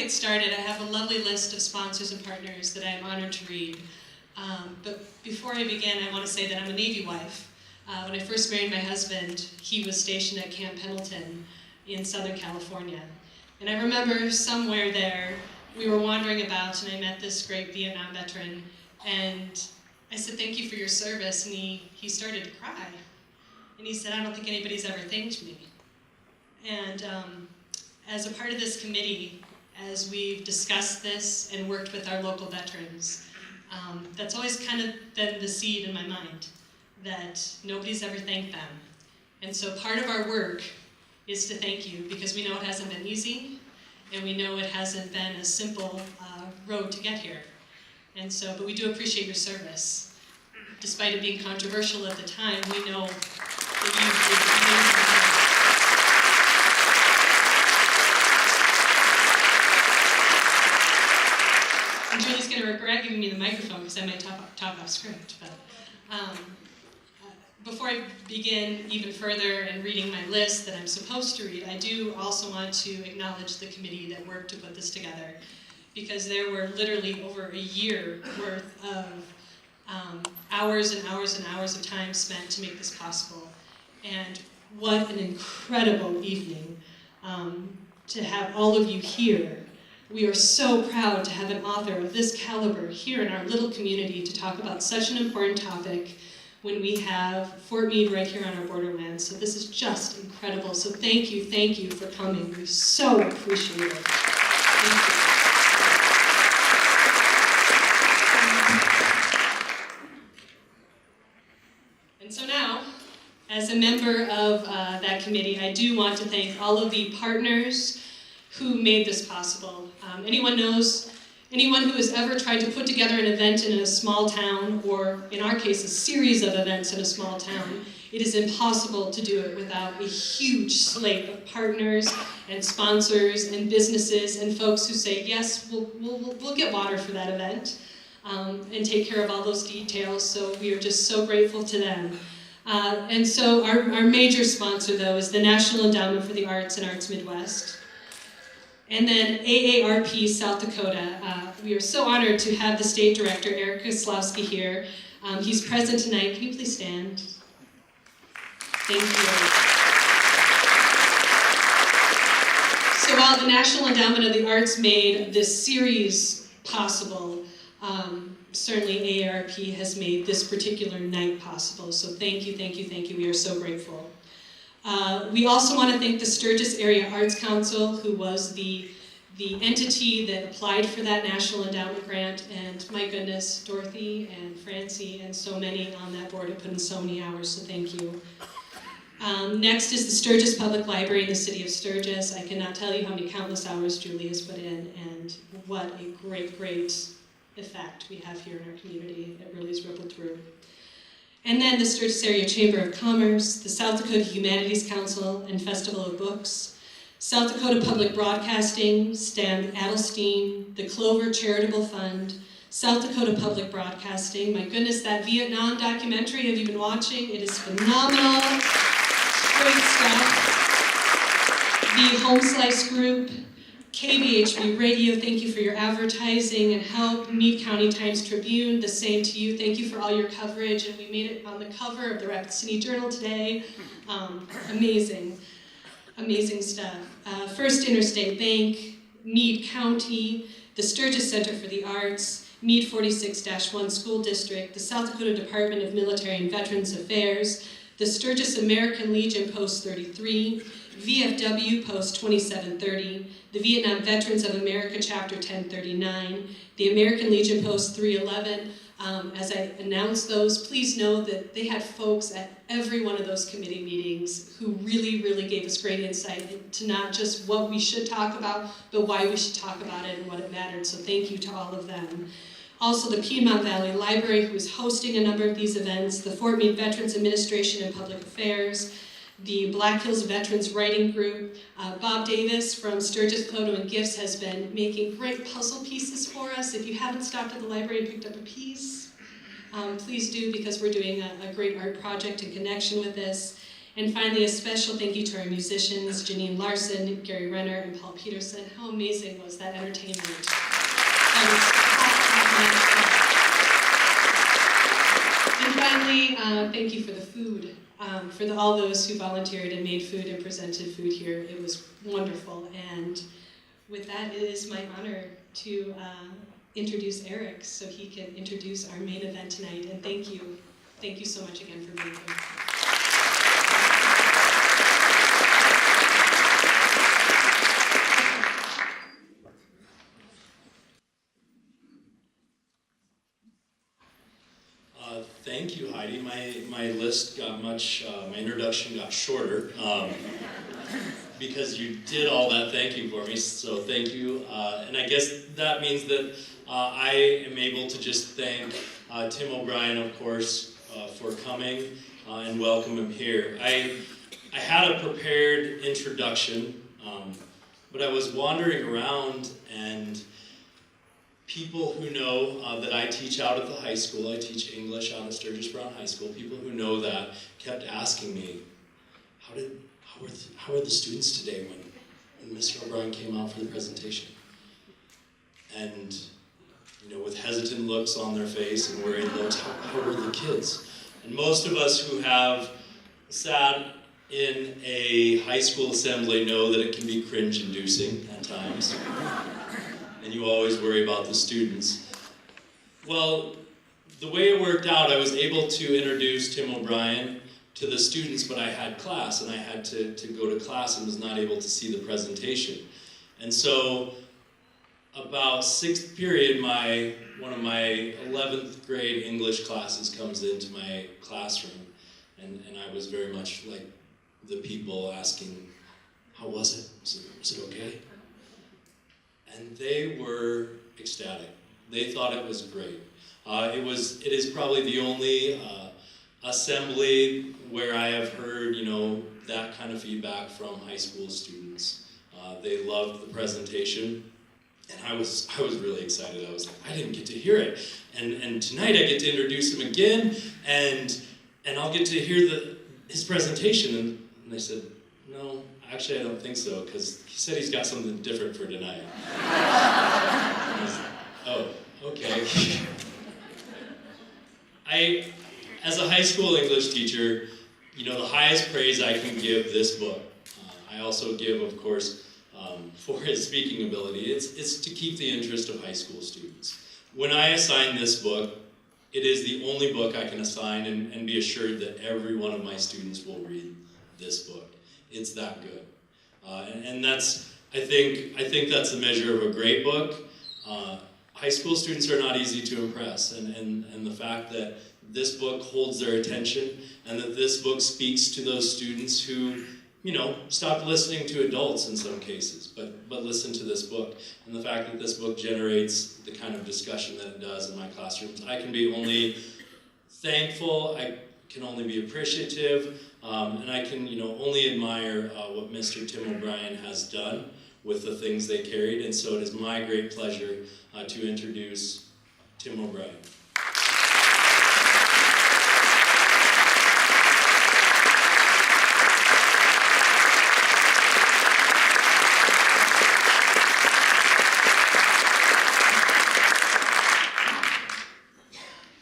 get started, I have a lovely list of sponsors and partners that I am honored to read. But before I begin, I want to say that I'm a Navy wife. When I first married my husband, he was stationed at Camp Pendleton in Southern California. And I remember somewhere there, we were wandering about and I met this great Vietnam veteran. And I said, "Thank you for your service." And he started to cry. And he said, "I don't think anybody's ever thanked me." And as a part of this committee, as we've discussed this and worked with our local veterans, that's always kind of been the seed in my mind, that nobody's ever thanked them. And so part of our work is to thank you, because we know it hasn't been easy, and we know it hasn't been a simple road to get here. And so, but we do appreciate your service. Despite it being controversial at the time, we know that you did amazing work. And Julie's going to regret giving me the microphone because I might talk off script. But before I begin even further and reading my list that I'm supposed to read, I do also want to acknowledge the committee that worked to put this together, because there were literally over a year worth of hours and hours and hours of time spent to make this possible. And what an incredible evening to have all of you here. We are so proud to have an author of this caliber here in our little community to talk about such an important topic when we have Fort Meade right here on our borderlands. So this is just incredible. So thank you for coming. We so appreciate it. Thank you. And so now, as a member of that committee, I do want to thank all of the partners who made this possible. Anyone who has ever tried to put together an event in a small town, or in our case, a series of events in a small town, it is impossible to do it without a huge slate of partners and sponsors and businesses and folks who say, yes, we'll get water for that event, and take care of all those details. So we are just so grateful to them. And so our major sponsor, though, is the National Endowment for the Arts and Arts Midwest. And then AARP South Dakota. We are so honored to have the state director, Eric Koslowski, here. He's present tonight. Can you please stand? Thank you. So while the National Endowment of the Arts made this series possible, certainly AARP has made this particular night possible. So thank you. We are so grateful. We also want to thank the Sturgis Area Arts Council, who was the entity that applied for that National Endowment grant, and my goodness, Dorothy and Francie and so many on that board have put in so many hours, so thank you. Next is the Sturgis Public Library in the city of Sturgis. I cannot tell you how many countless hours Julie has put in, and what a great effect we have here in our community. It really has rippled through. And then the Sturgis Area Chamber of Commerce, the South Dakota Humanities Council and Festival of Books, South Dakota Public Broadcasting, Stan Adelstein, the Clover Charitable Fund, South Dakota Public Broadcasting. My goodness, that Vietnam documentary, have you been watching? It is phenomenal. Great stuff. The Home Slice Group, KBHB Radio, thank you for your advertising and help. Meade County Times-Tribune, the same to you. Thank you for all your coverage, and we made it on the cover of the Rapid City Journal today. Amazing stuff. First Interstate Bank, Meade County, the Sturgis Center for the Arts, Meade 46-1 School District, the South Dakota Department of Military and Veterans Affairs, the Sturgis American Legion Post 33, VFW Post 2730, the Vietnam Veterans of America Chapter 1039, the American Legion Post 311. As I announce those, please know that they had folks at every one of those committee meetings who really gave us great insight into not just what we should talk about, but why we should talk about it and what it mattered. So thank you to all of them. Also the Piedmont Valley Library, who is hosting a number of these events, the Fort Meade Veterans Administration and Public Affairs, the Black Hills Veterans Writing Group. Bob Davis from Sturgis Photo and Gifts has been making great puzzle pieces for us. If you haven't stopped at the library and picked up a piece, please do, because we're doing a great art project in connection with this. And finally, a special thank you to our musicians, Janine Larson, Gary Renner, and Paul Peterson. How amazing was that entertainment? That was and finally, thank you for the food. For all those who volunteered and made food and presented food here. It was wonderful. And with that, it is my honor to introduce Eric so he can introduce our main event tonight. And thank you. Thank you so much again for being here. Thank you, Heidi. My list got much, my introduction got shorter because you did all that thanking for me, so thank you. And I guess that means that I am able to just thank Tim O'Brien, of course, for coming and welcome him here. I had a prepared introduction, but I was wandering around and people who know that I teach out at the high school, I teach English out at Sturgis Brown High School, people who know that kept asking me, how were the students today when Mr. O'Brien came out for the presentation? And, you know, with hesitant looks on their face and worried looks, how were the kids? And most of us who have sat in a high school assembly know that it can be cringe-inducing at times. And you always worry about the students. Well, the way it worked out, I was able to introduce Tim O'Brien to the students, but I had class, and I had to go to class and was not able to see the presentation. And so, about 6th period, one of my 11th grade English classes comes into my classroom, and I was very much like the people asking, how was it? Was it okay? And they were ecstatic. They thought it was great. It is probably the only assembly where I have heard, you know, that kind of feedback from high school students. They loved the presentation, and I was really excited. I was like, I didn't get to hear it, and tonight I get to introduce him again, and I'll get to hear his presentation. And they said, no. Actually, I don't think so, because he said he's got something different for tonight. Oh, okay. As a high school English teacher, you know, the highest praise I can give this book, I also give, of course, for his speaking ability, it's to keep the interest of high school students. When I assign this book, it is the only book I can assign and be assured that every one of my students will read this book. It's that good, and that's I think that's the measure of a great book. High school students are not easy to impress, and the fact that this book holds their attention and that this book speaks to those students who, you know, stopped listening to adults in some cases, but listen to this book, and the fact that this book generates the kind of discussion that it does in my classrooms, I can be only thankful. I can only be appreciative. And I can, you know, only admire what Mr. Tim O'Brien has done with the things they carried, and so it is my great pleasure to introduce Tim O'Brien.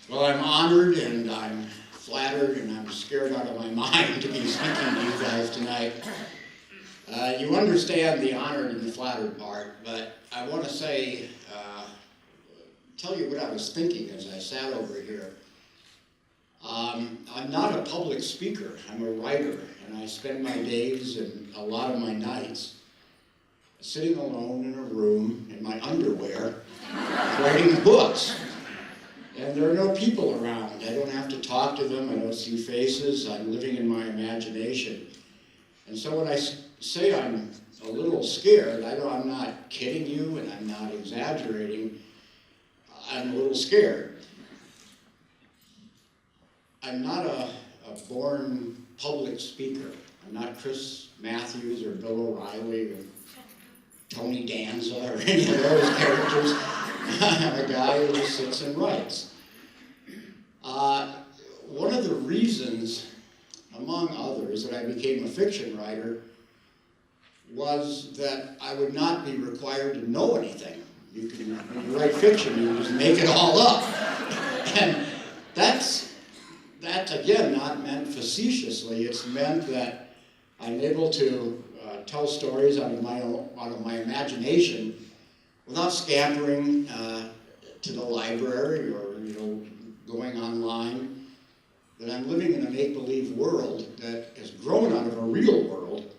Well, I'm honored and I'm flattered and I'm scared out of my mind to be speaking to you guys tonight. You understand the honored and the flattered part, but I want to say, tell you what I was thinking as I sat over here. I'm not a public speaker, I'm a writer, and I spend my days and a lot of my nights sitting alone in a room in my underwear writing books. And there are no people around. I don't have to talk to them. I don't see faces. I'm living in my imagination. And so when I say I'm a little scared, I'm not kidding you and I'm not exaggerating. I'm a little scared. I'm not a born public speaker. I'm not Chris Matthews or Bill O'Reilly or Tony Danza or any of those characters. I'm a guy who sits and writes. One of the reasons among others, that I became a fiction writer was that I would not be required to know anything. You can, when you write fiction, you just make it all up. And that's again not meant facetiously. It's meant that I'm able to tell stories out of my imagination without scampering to the library or going online. That I'm living in a make-believe world that has grown out of a real world,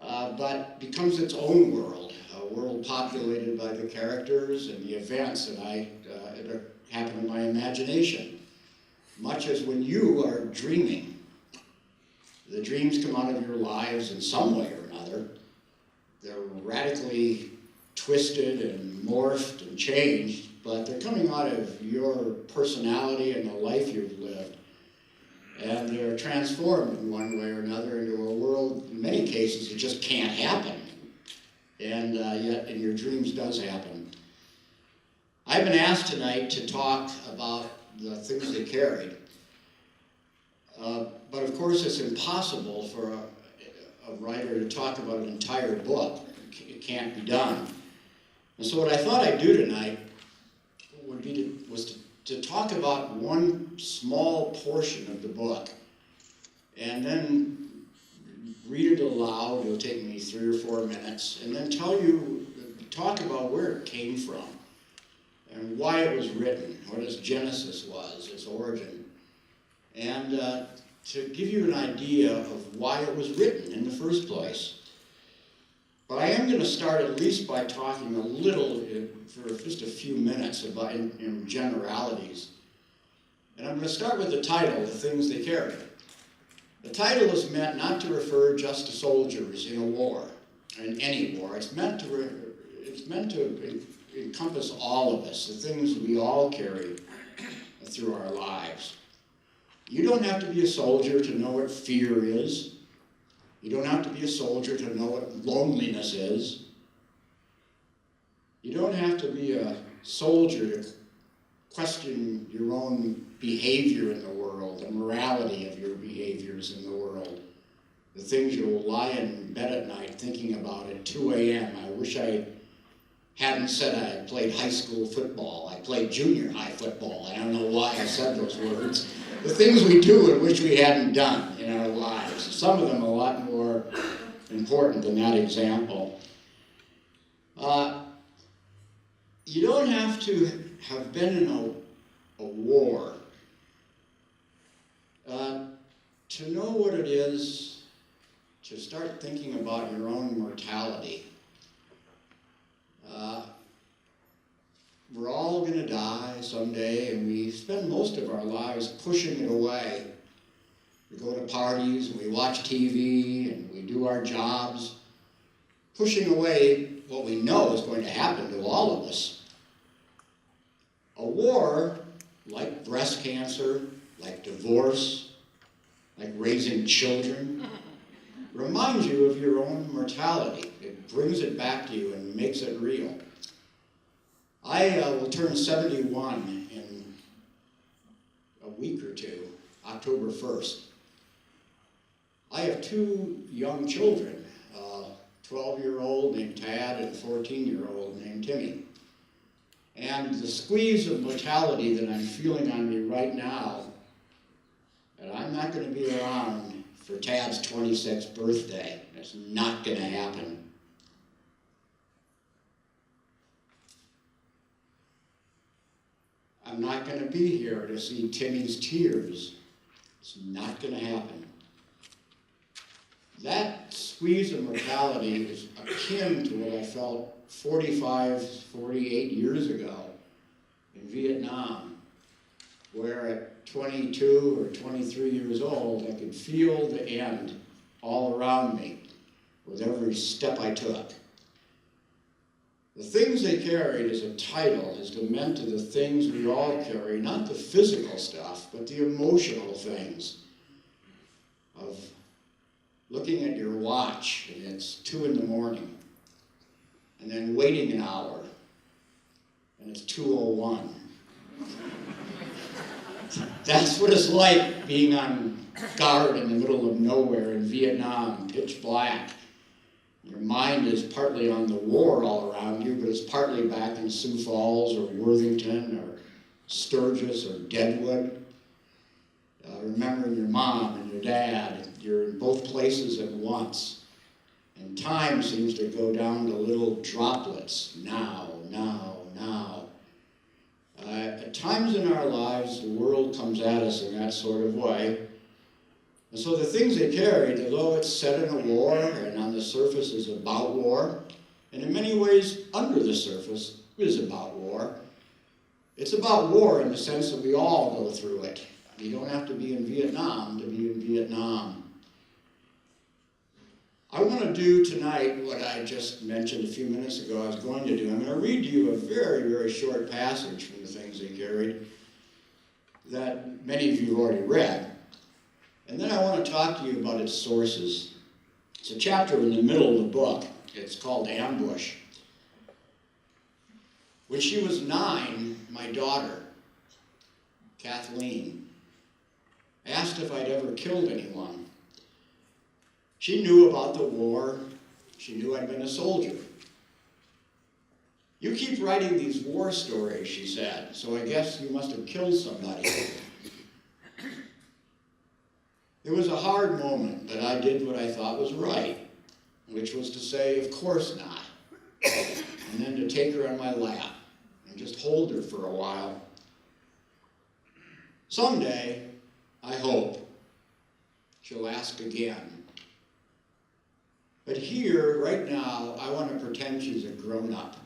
but becomes its own world, a world populated by the characters and the events that happen in my imagination. Much as when you are dreaming, the dreams come out of your lives in some way or another. They're radically twisted and morphed and changed, but they're coming out of your personality and the life you've lived. And they're transformed in one way or another into a world, in many cases, it just can't happen. And yet, in your dreams, does happen. I've been asked tonight to talk about the things they carried. But of course, it's impossible for a writer to talk about an entire book. It can't be done. And so what I thought I'd do tonight was to talk about one small portion of the book, and then read it aloud. It'll take me 3 or 4 minutes, and then talk about where it came from, and why it was written, what its genesis was, its origin, and to give you an idea of why it was written in the first place. But I am going to start at least by talking a little, for just a few minutes, about in generalities. And I'm going to start with the title, The Things They Carried. The title is meant not to refer just to soldiers in a war, in any war. It's meant to encompass all of us, the things we all carry through our lives. You don't have to be a soldier to know what fear is. You don't have to be a soldier to know what loneliness is. You don't have to be a soldier to question your own behavior in the world, the morality of your behaviors in the world, the things you'll lie in bed at night thinking about at 2 a.m. I wish I hadn't said I played high school football. I played junior high football. I don't know why I said those words. The things we do and which we hadn't done in our lives. Some of them a lot more important than that example. You don't have to have been in a war to know what it is to start thinking about your own mortality. We're all going to die someday, and we spend most of our lives pushing it away. We go to parties, and we watch TV, and we do our jobs, pushing away what we know is going to happen to all of us. A war, like breast cancer, like divorce, like raising children, reminds you of your own mortality. It brings it back to you and makes it real. I will turn 71 in a week or two, October 1st. I have 2 young children, a 12-year-old named Tad and a 14-year-old named Timmy. And the squeeze of mortality that I'm feeling on me right now, and I'm not going to be around for Tad's 26th birthday. It's not going to happen. I'm not going to be here to see Timmy's tears. It's not going to happen. That squeeze of mortality is akin to what I felt 45, 48 years ago in Vietnam, where at 22 or 23 years old, I could feel the end all around me with every step I took. The Things They Carried as a title is meant to the things we all carry, not the physical stuff, but the emotional things of looking at your watch and it's 2 in the morning, and then waiting an hour and it's 2:01. That's what it's like being on guard in the middle of nowhere in Vietnam, pitch black. Your mind is partly on the war all around you, but it's partly back in Sioux Falls or Worthington or Sturgis or Deadwood. Remembering your mom and your dad, you're in both places at once. And time seems to go down to little droplets, now, now, now. At times in our lives, the world comes at us in that sort of way. And so the things they carried, although it's set in a war and on the surface is about war, and in many ways under the surface is about war, it's about war in the sense that we all go through it. You don't have to be in Vietnam to be in Vietnam. I want to do tonight what I just mentioned a few minutes ago I was going to do. I'm going to read to you a very, very short passage from the things they carried that many of you have already read. And then I want to talk to you about its sources. It's a chapter in the middle of the book. It's called Ambush. When she was 9, my daughter, Kathleen, asked if I'd ever killed anyone. She knew about the war. She knew I'd been a soldier. You keep writing these war stories, she said, so I guess you must have killed somebody. It was a hard moment, but I did what I thought was right, which was to say, of course not, and then to take her on my lap and just hold her for a while. Someday, I hope, she'll ask again. But here, right now, I want to pretend she's a grown-up.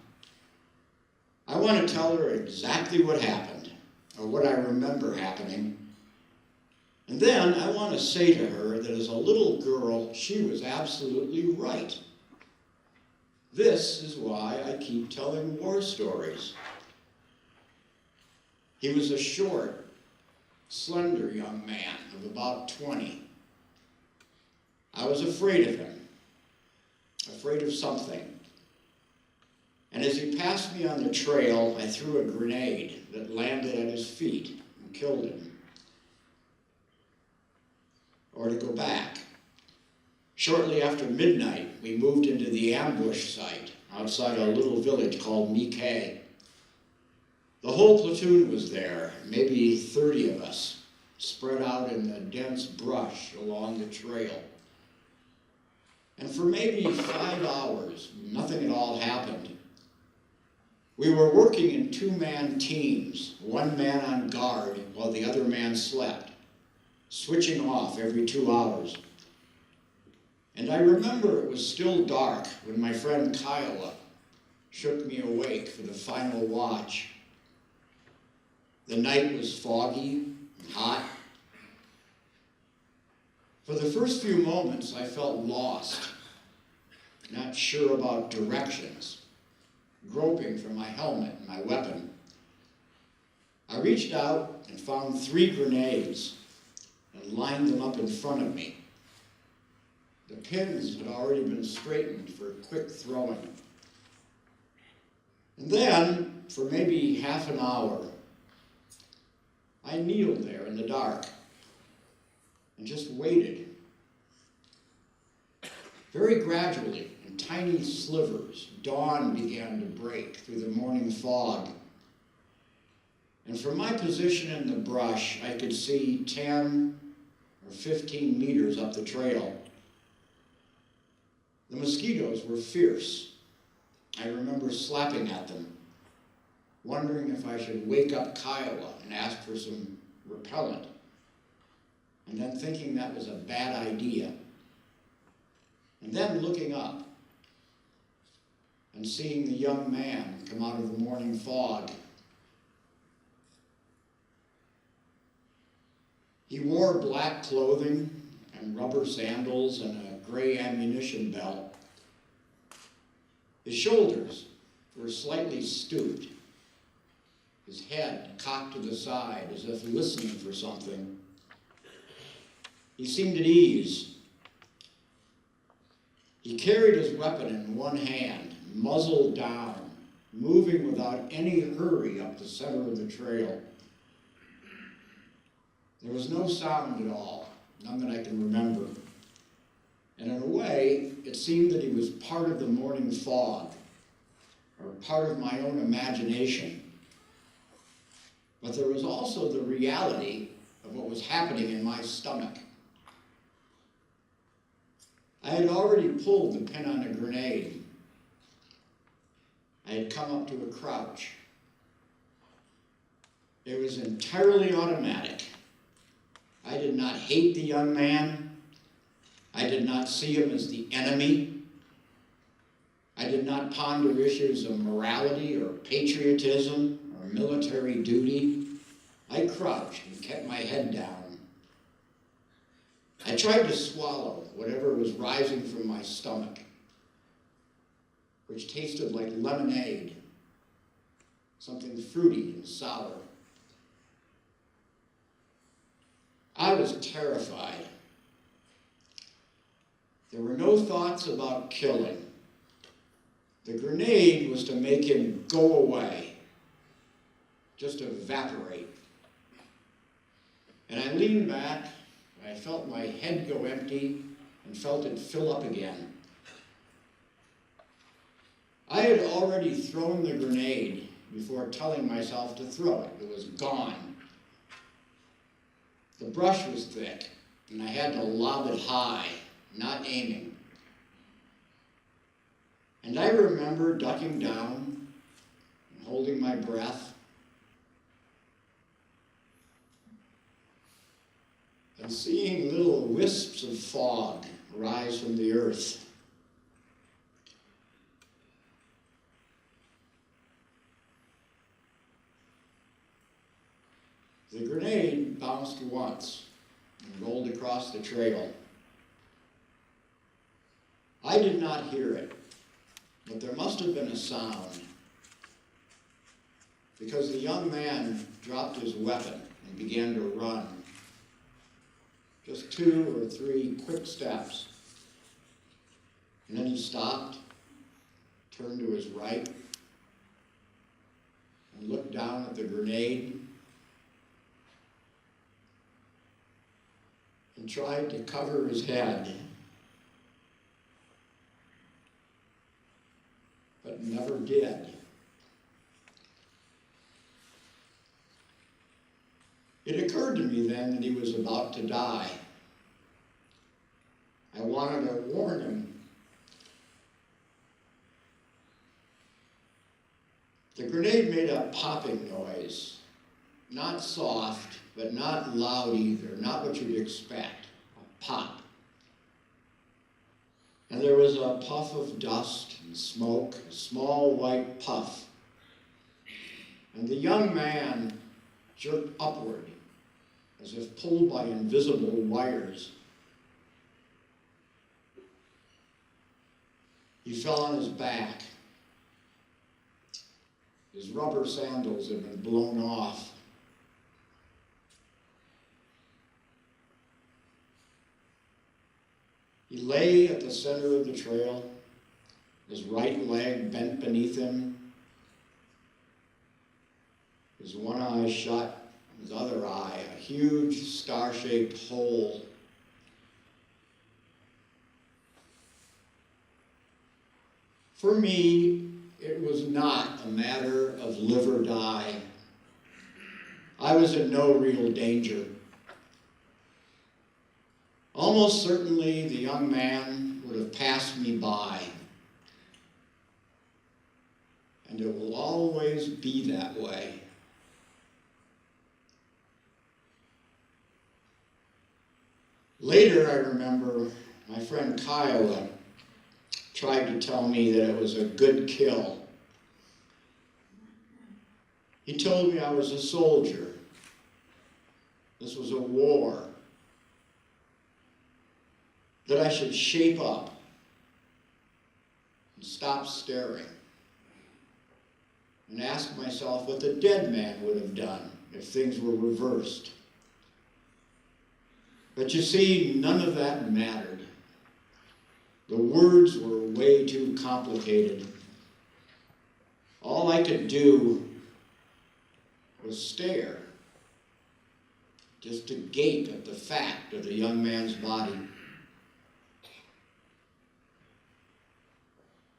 I want to tell her exactly what happened, or what I remember happening. And then I want to say to her that as a little girl, she was absolutely right. This is why I keep telling war stories. He was a short, slender young man of about 20. I was afraid of him, afraid of something. And as he passed me on the trail, I threw a grenade that landed at his feet and killed him. Or to go back, shortly after midnight, we moved into the ambush site outside a little village called Mike. The whole platoon was there, maybe 30 of us, spread out in the dense brush along the trail. And for maybe 5 hours, nothing at all happened. We were working in 2-man teams, one man on guard while the other man slept, switching off every 2 hours. And I remember it was still dark when my friend Kyle shook me awake for the final watch. The night was foggy and hot. For the first few moments, I felt lost, not sure about directions, groping for my helmet and my weapon. I reached out and found 3 grenades and lined them up in front of me. The pins had already been straightened for quick throwing. And then, for maybe half an hour, I kneeled there in the dark and just waited. Very gradually, in tiny slivers, dawn began to break through the morning fog. And from my position in the brush, I could see 10 or 15 meters up the trail. The mosquitoes were fierce. I remember slapping at them, wondering if I should wake up Kiowa and ask for some repellent, and then thinking that was a bad idea. And then looking up and seeing the young man come out of the morning fog. He wore black clothing and rubber sandals and a gray ammunition belt. His shoulders were slightly stooped, his head cocked to the side as if listening for something. He seemed at ease. He carried his weapon in one hand, muzzle down, moving without any hurry up the center of the trail. There was no sound at all, none that I can remember. And in a way, it seemed that he was part of the morning fog, or part of my own imagination. But there was also the reality of what was happening in my stomach. I had already pulled the pin on a grenade. I had come up to a crouch. It was entirely automatic. I did not hate the young man. I did not see him as the enemy. I did not ponder issues of morality or patriotism or military duty. I crouched and kept my head down. I tried to swallow whatever was rising from my stomach, which tasted like lemonade, something fruity and sour. I was terrified. There were no thoughts about killing. The grenade was to make him go away, just evaporate. And I leaned back, and I felt my head go empty and felt it fill up again. I had already thrown the grenade before telling myself to throw it. It was gone. The brush was thick, and I had to lob it high, not aiming. And I remember ducking down and holding my breath and seeing little wisps of fog rise from the earth. The grenade bounced once and rolled across the trail. I did not hear it, but there must have been a sound, because the young man dropped his weapon and began to run. Just 2 or 3 quick steps. And then he stopped, turned to his right, and looked down at the grenade, and tried to cover his head, but never did. It occurred to me then that he was about to die. I wanted to warn him. The grenade made a popping noise, not soft, but not loud either, not what you'd expect, a pop. And there was a puff of dust and smoke, a small white puff. And the young man jerked upward, as if pulled by invisible wires. He fell on his back. His rubber sandals had been blown off. He lay at the center of the trail, his right leg bent beneath him, his one eye shut, his other eye, a huge star-shaped hole. For me, it was not a matter of live or die. I was in no real danger. Almost certainly, the young man would have passed me by. And it will always be that way. Later, I remember my friend Kyle tried to tell me that it was a good kill. He told me I was a soldier. This was a war. That I should shape up and stop staring and ask myself what the dead man would have done if things were reversed. But you see, none of that mattered. The words were way too complicated. All I could do was stare. just to gape at the fact of the young man's body.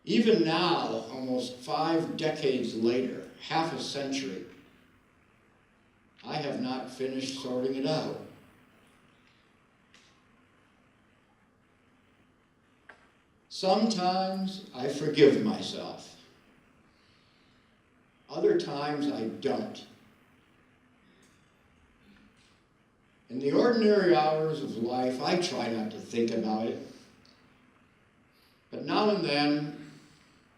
Even now, almost 5 decades later, half a century, I have not finished sorting it out. Sometimes I forgive myself. Other times I don't. In the ordinary hours of life, I try not to think about it. But now and then,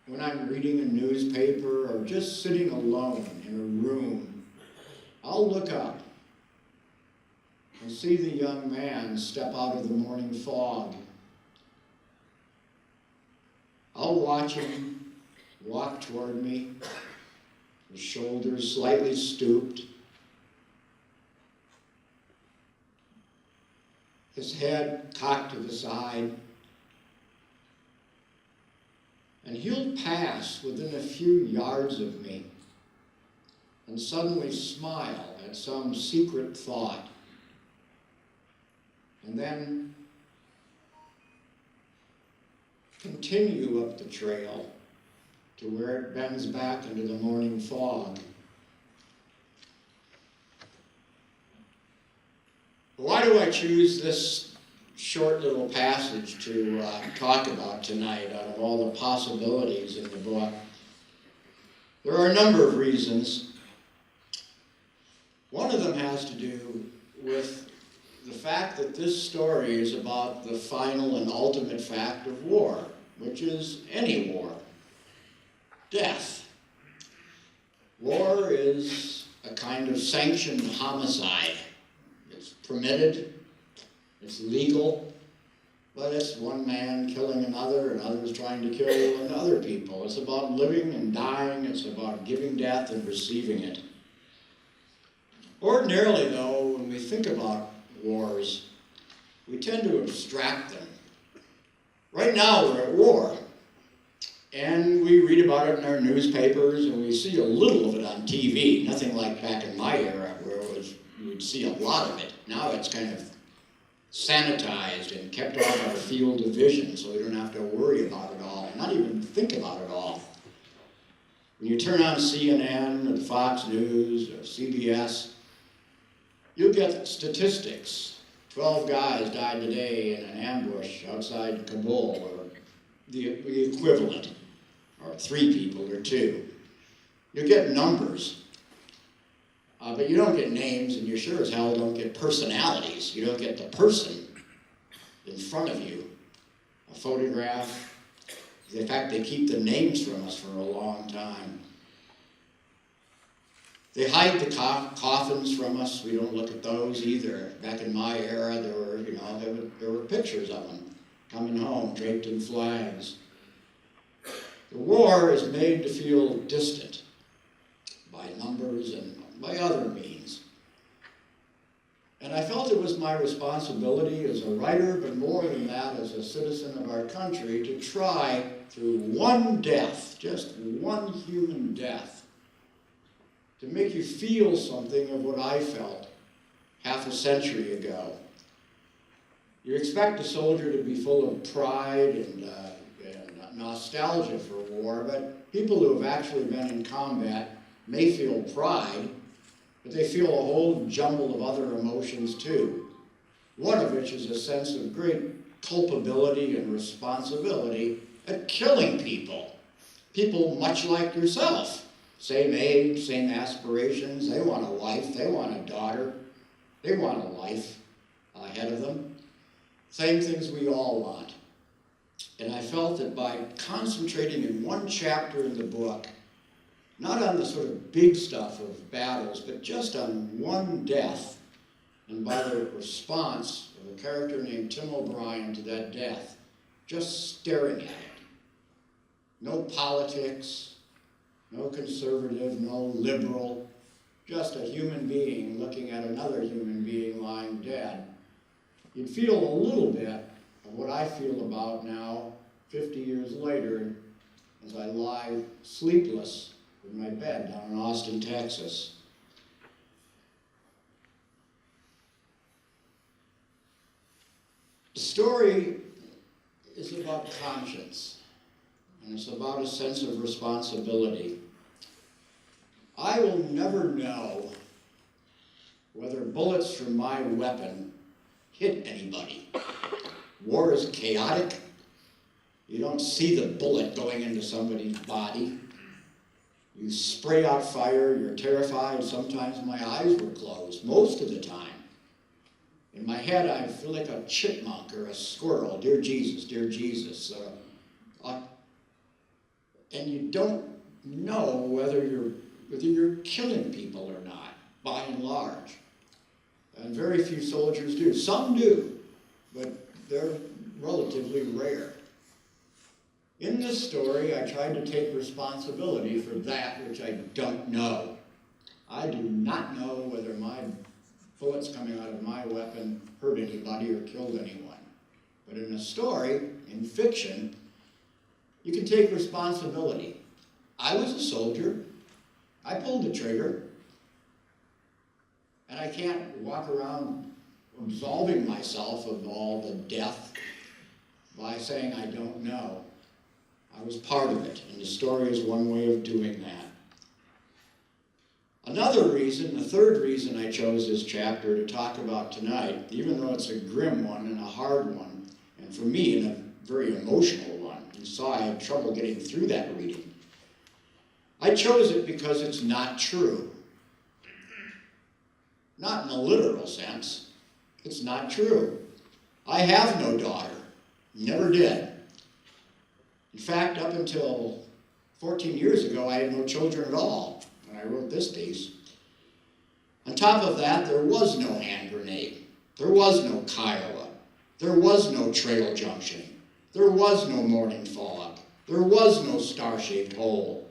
when I'm reading a newspaper or just sitting alone in a room, I'll look up and see the young man step out of the morning fog. I'll watch him walk toward me, his shoulders slightly stooped, his head cocked to the side, and he'll pass within a few yards of me and suddenly smile at some secret thought, and then continue up the trail to where it bends back into the morning fog. Why do I choose this short little passage to talk about tonight out of all the possibilities in the book? There are a number of reasons. One of them has to do with the fact that this story is about the final and ultimate fact of war, which is any war: death. War is a kind of sanctioned homicide. It's permitted, it's legal, but it's one man killing another and others trying to kill other people. It's about living and dying. It's about giving death and receiving it. Ordinarily, though, when we think about wars, we tend to abstract them. Right now, we're at war, and we read about it in our newspapers, and we see a little of it on TV. Nothing like back in my era, where you would see a lot of it. Now it's kind of sanitized and kept off our field of vision, so we don't have to worry about it all, not even think about it all. When you turn on CNN or Fox News or CBS, you'll get statistics. 12 guys died today in an ambush outside Kabul, or the equivalent, or 3 people, or 2. You get numbers, but you don't get names, and you sure as hell don't get personalities. You don't get the person in front of you, a photograph. In fact, they keep the names from us for a long time. They hide the coffins from us. We don't look at those either. Back in my era, there were pictures of them coming home, draped in flags. The war is made to feel distant by numbers and by other means. And I felt it was my responsibility as a writer, but more than that, as a citizen of our country, to try, through one death, just one human death, to make you feel something of what I felt half a century ago. You expect a soldier to be full of pride and nostalgia for war, but people who have actually been in combat may feel pride, but they feel a whole jumble of other emotions too. One of which is a sense of great culpability and responsibility at killing people. People much like yourself. Same age, same aspirations. They want a wife, they want a daughter, they want a life ahead of them. Same things we all want. And I felt that by concentrating in one chapter in the book, not on the sort of big stuff of battles, but just on one death, and by the response of a character named Tim O'Brien to that death, just staring at it. No politics, no conservative, no liberal, just a human being looking at another human being lying dead. You'd feel a little bit of what I feel about now, 50 years later, as I lie sleepless in my bed down in Austin, Texas. The story is about conscience, and it's about a sense of responsibility. I will never know whether bullets from my weapon hit anybody. War is chaotic. You don't see the bullet going into somebody's body. You spray out fire, you're terrified. Sometimes my eyes were closed, most of the time. In my head, I feel like a chipmunk or a squirrel. Dear Jesus, dear Jesus. And you don't know whether you're killing people or not, by and large. And very few soldiers do. Some do, but they're relatively rare. In this story, I tried to take responsibility for that which I don't know. I do not know whether my bullets coming out of my weapon hurt anybody or killed anyone. But in a story, in fiction, you can take responsibility. I was a soldier. I pulled the trigger. And I can't walk around absolving myself of all the death by saying I don't know. I was part of it, and the story is one way of doing that. Another reason, the third reason I chose this chapter to talk about tonight, even though it's a grim one and a hard one, and for me, a very emotional one, you saw I had trouble getting through that reading. I chose it because it's not true. Not in a literal sense. It's not true. I have no daughter. Never did. In fact, up until 14 years ago, I had no children at all when I wrote this piece. On top of that, there was no hand grenade. There was no Kiowa. There was no trail junction. There was no morning fog. There was no star-shaped hole.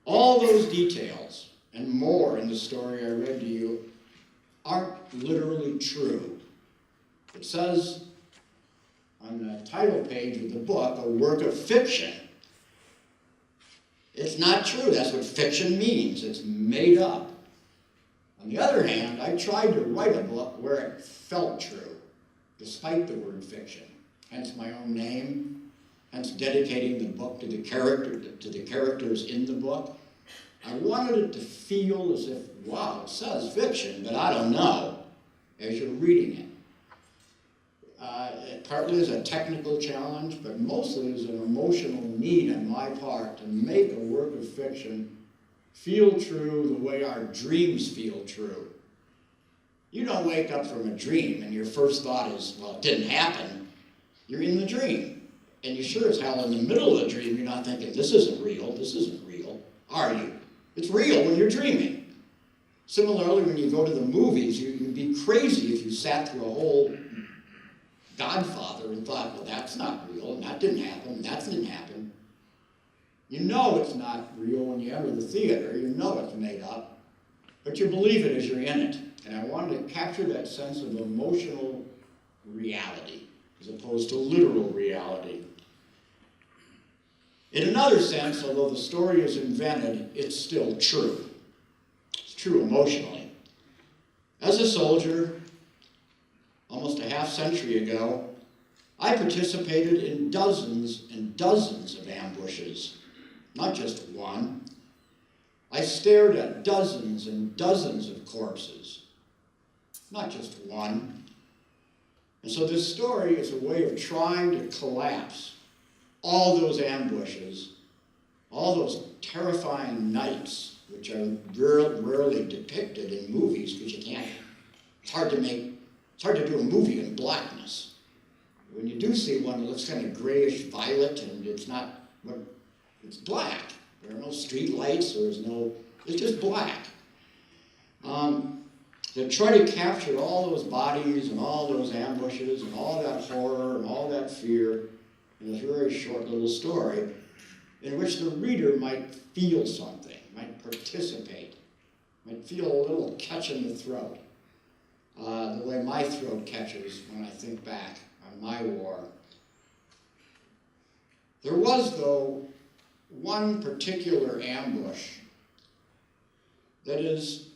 All those details and more in the story I read to you aren't literally true. It says on the title page of the book, a work of fiction. It's not true. That's what fiction means. It's made up. On the other hand, I tried to write a book where it felt true, despite the word fiction. Hence my own name, hence dedicating the book to the characters in the book. I wanted it to feel as if, wow, it says fiction, but I don't know, as you're reading it. It partly is a technical challenge, but mostly is an emotional need on my part to make a work of fiction feel true the way our dreams feel true. You don't wake up from a dream and your first thought is, well, it didn't happen. You're in the dream. And you sure as hell in the middle of the dream, you're not thinking, this isn't real, are you? It's real when you're dreaming. Similarly, when you go to the movies, you'd be crazy if you sat through a whole Godfather and thought, well, that's not real, and that didn't happen, and that didn't happen. You know it's not real when you enter the theater. You know it's made up, but you believe it as you're in it. And I wanted to capture that sense of emotional reality as opposed to literal reality. In another sense, although the story is invented, it's still true. It's true emotionally. As a soldier, almost a half century ago, I participated in dozens and dozens of ambushes, not just one. I stared at dozens and dozens of corpses, not just one. And so this story is a way of trying to collapse all those ambushes, all those terrifying nights, which are rarely depicted in movies because you can't, it's hard to do a movie in blackness. When you do see one, it looks kind of grayish violet, and it's black. There are no street lights, it's just black. To try to capture all those bodies and all those ambushes and all that horror and all that fear in a very short little story in which the reader might feel something, might participate, might feel a little catch in the throat. The way my throat catches when I think back on my war. There was, though, one particular ambush that is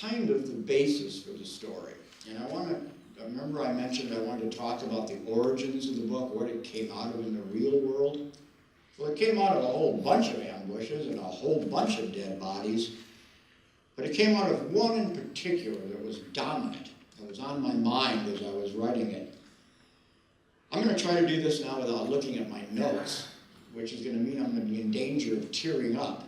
kind of the basis for the story. And I want to remember I mentioned I wanted to talk about the origins of the book, what it came out of in the real world? Well, it came out of a whole bunch of ambushes and a whole bunch of dead bodies, but it came out of one in particular that was dominant, that was on my mind as I was writing it. I'm going to try to do this now without looking at my notes, which is going to mean I'm going to be in danger of tearing up.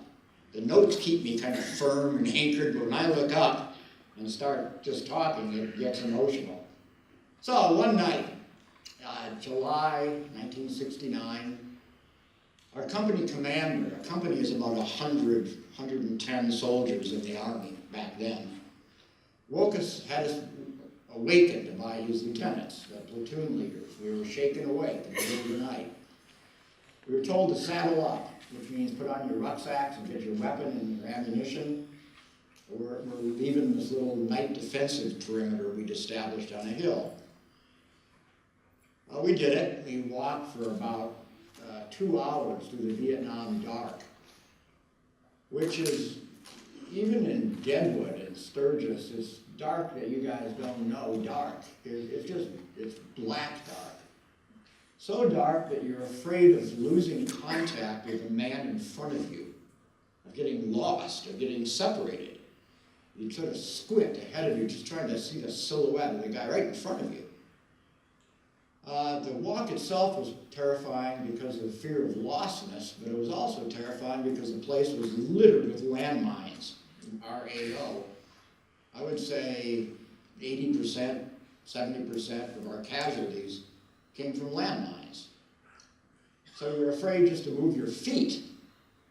The notes keep me kind of firm and anchored, but when I look up and start just talking, it gets emotional. So one night, July 1969, our company commander, our company is about 110 soldiers in the Army back then, had us awakened by his lieutenants, the platoon leaders. We were shaken awake in the middle of the night. We were told to saddle up, which means put on your rucksacks and get your weapon and your ammunition. We're leaving this little night defensive perimeter we'd established on a hill. We did it. We walked for about 2 hours through the Vietnam dark, which is, even in Deadwood and Sturgis, it's dark that you guys don't know dark. It's black dark. So dark that you're afraid of losing contact with the man in front of you, of getting lost, of getting separated. You sort of squint ahead of you, just trying to see the silhouette of the guy right in front of you. The walk itself was terrifying because of the fear of lostness, but it was also terrifying because the place was littered with landmines, RAO. I would say 80%, 70% of our casualties came from landmines. So you're afraid just to move your feet,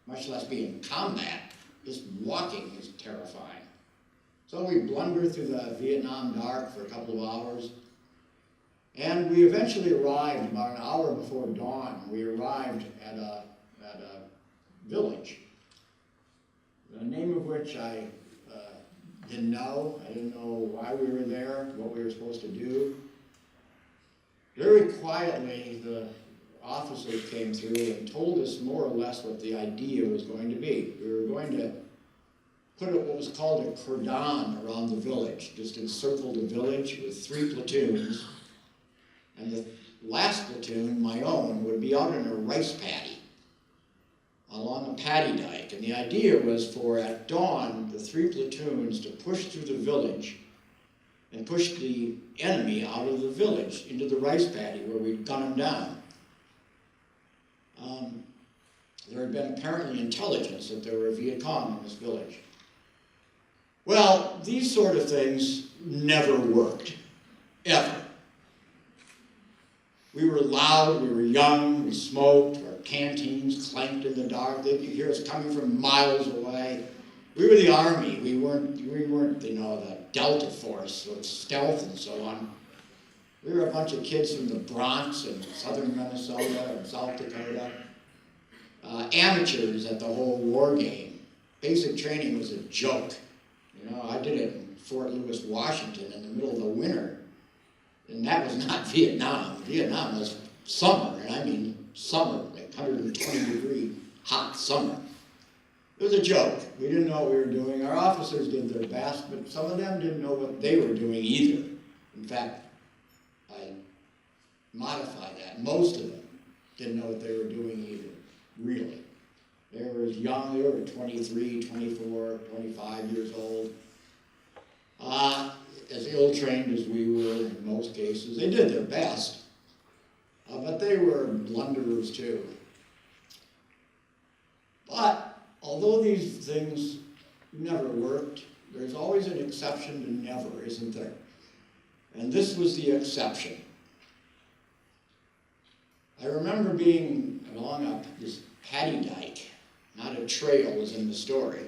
much less be in combat. Just walking is terrifying. So we blundered through the Vietnam dark for a couple of hours, and we eventually arrived about an hour before dawn. We arrived at a village, the name of which I didn't know. I didn't know why we were there, what we were supposed to do. Very quietly, the officers came through and told us more or less what the idea was going to be. We were going to put what was called a cordon around the village, just encircle the village with 3 platoons, and the last platoon, my own, would be out in a rice paddy along a paddy dike. And the idea was for, at dawn, the 3 platoons to push through the village and push the enemy out of the village into the rice paddy where we'd gun them down. There had been apparently intelligence that there were Viet Cong in this village. Well, these sort of things never worked, ever. We were loud, we were young, we smoked, our canteens clanked in the dark. They could hear us coming from miles away. We were the Army. We weren't, the Delta Force with stealth and so on. We were a bunch of kids from the Bronx and southern Minnesota and South Dakota. Amateurs at the whole war game. Basic training was a joke. I did it in Fort Lewis, Washington in the middle of the winter. And that was not Vietnam. Vietnam was summer, and I mean summer, like 120-degree hot summer. It was a joke. We didn't know what we were doing. Our officers did their best, but some of them didn't know what they were doing either. In fact, I modify that. Most of them didn't know what they were doing either, really. They were as young, they were 23, 24, 25 years old. As ill-trained as we were in most cases. They did their best, but they were blunderers too. But although these things never worked, there's always an exception to never, isn't there? And this was the exception. I remember being along this paddy dike, not a trail as in the story,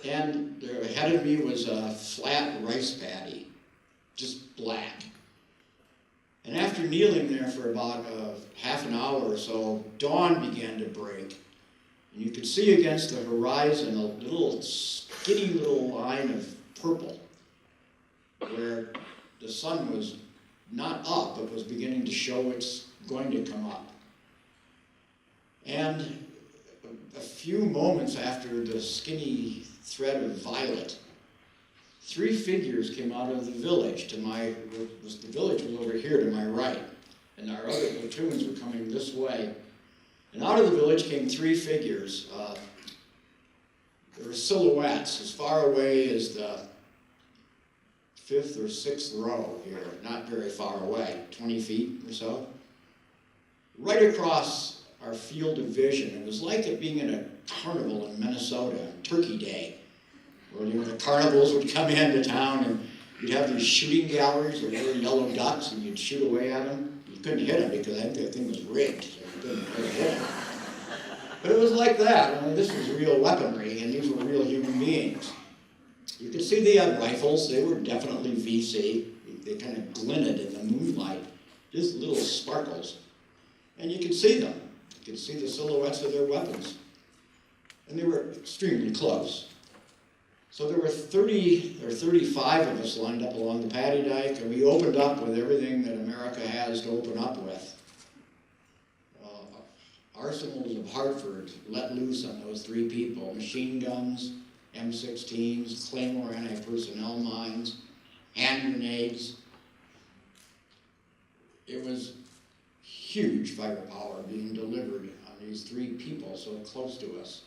and there ahead of me was a flat rice paddy, just black. And after kneeling there for about half an hour or so, dawn began to break. And you could see against the horizon a little skinny little line of purple where the sun was not up, but was beginning to show it's going to come up. And a few moments after the skinny thread of violet, 3 figures came out of the village the village was over here to my right, and our other platoons were coming this way. And out of the village came 3 figures. There were silhouettes as far away as the 5th or 6th row here, not very far away, 20 feet or so. Right across our field of vision. It was like it being in a carnival in Minnesota on Turkey Day, where the carnivals would come into town and you'd have these shooting galleries with little yellow ducks and you'd shoot away at them. You couldn't hit them because I think that thing was rigged, so you couldn't really hit them. But it was like that. I mean, this was real weaponry, and these were real human beings. You could see they had rifles. They were definitely VC. They kind of glinted in the moonlight, just little sparkles. And you could see them. You could see the silhouettes of their weapons. And they were extremely close. So there were 30 or 35 of us lined up along the Paddy Dyke, and we opened up with everything that America has to open up with. Arsenals of Hartford let loose on those 3 people. Machine guns, M16s, Claymore anti-personnel mines, hand grenades. It was huge firepower being delivered on these 3 people so close to us.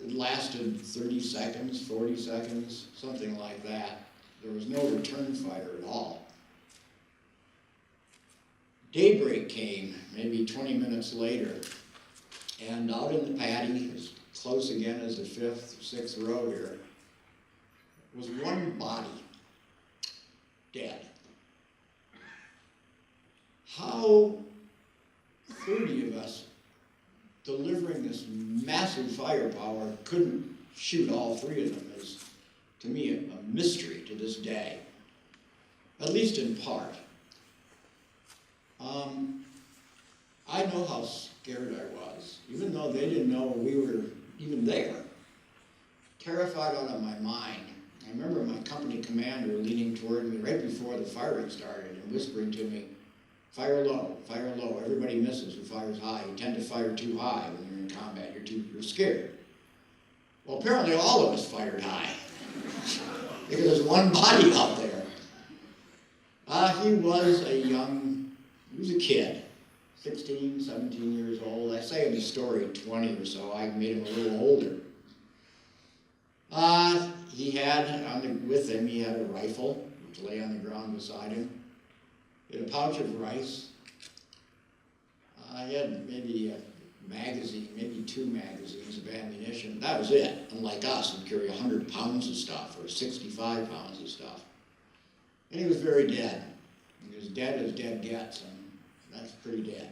It lasted 30 seconds, 40 seconds, something like that. There was no return fire at all. Daybreak came, maybe 20 minutes later, and out in the paddy, as close again as the 5th, 6th row here, was one body, dead. How 30 of us delivering this massive firepower couldn't shoot all 3 of them is, to me, a mystery to this day, at least in part. I know how scared I was, even though they didn't know we were even there. Terrified out of my mind. I remember my company commander leaning toward me right before the firing started and whispering to me, fire low, everybody misses who fires high. You tend to fire too high when you're in combat, you're scared. Well, apparently all of us fired high, because there's one body out there. He was a kid, 16, 17 years old. I say in the story 20 or so. I made him a little older. He had, with him, he had a rifle, which lay on the ground beside him. He had a pouch of rice. He had maybe a magazine, maybe 2 magazines of ammunition. That was it. Unlike us, who carry 100 pounds of stuff or 65 pounds of stuff. And he was very dead. He was dead as dead gets, and that's pretty dead.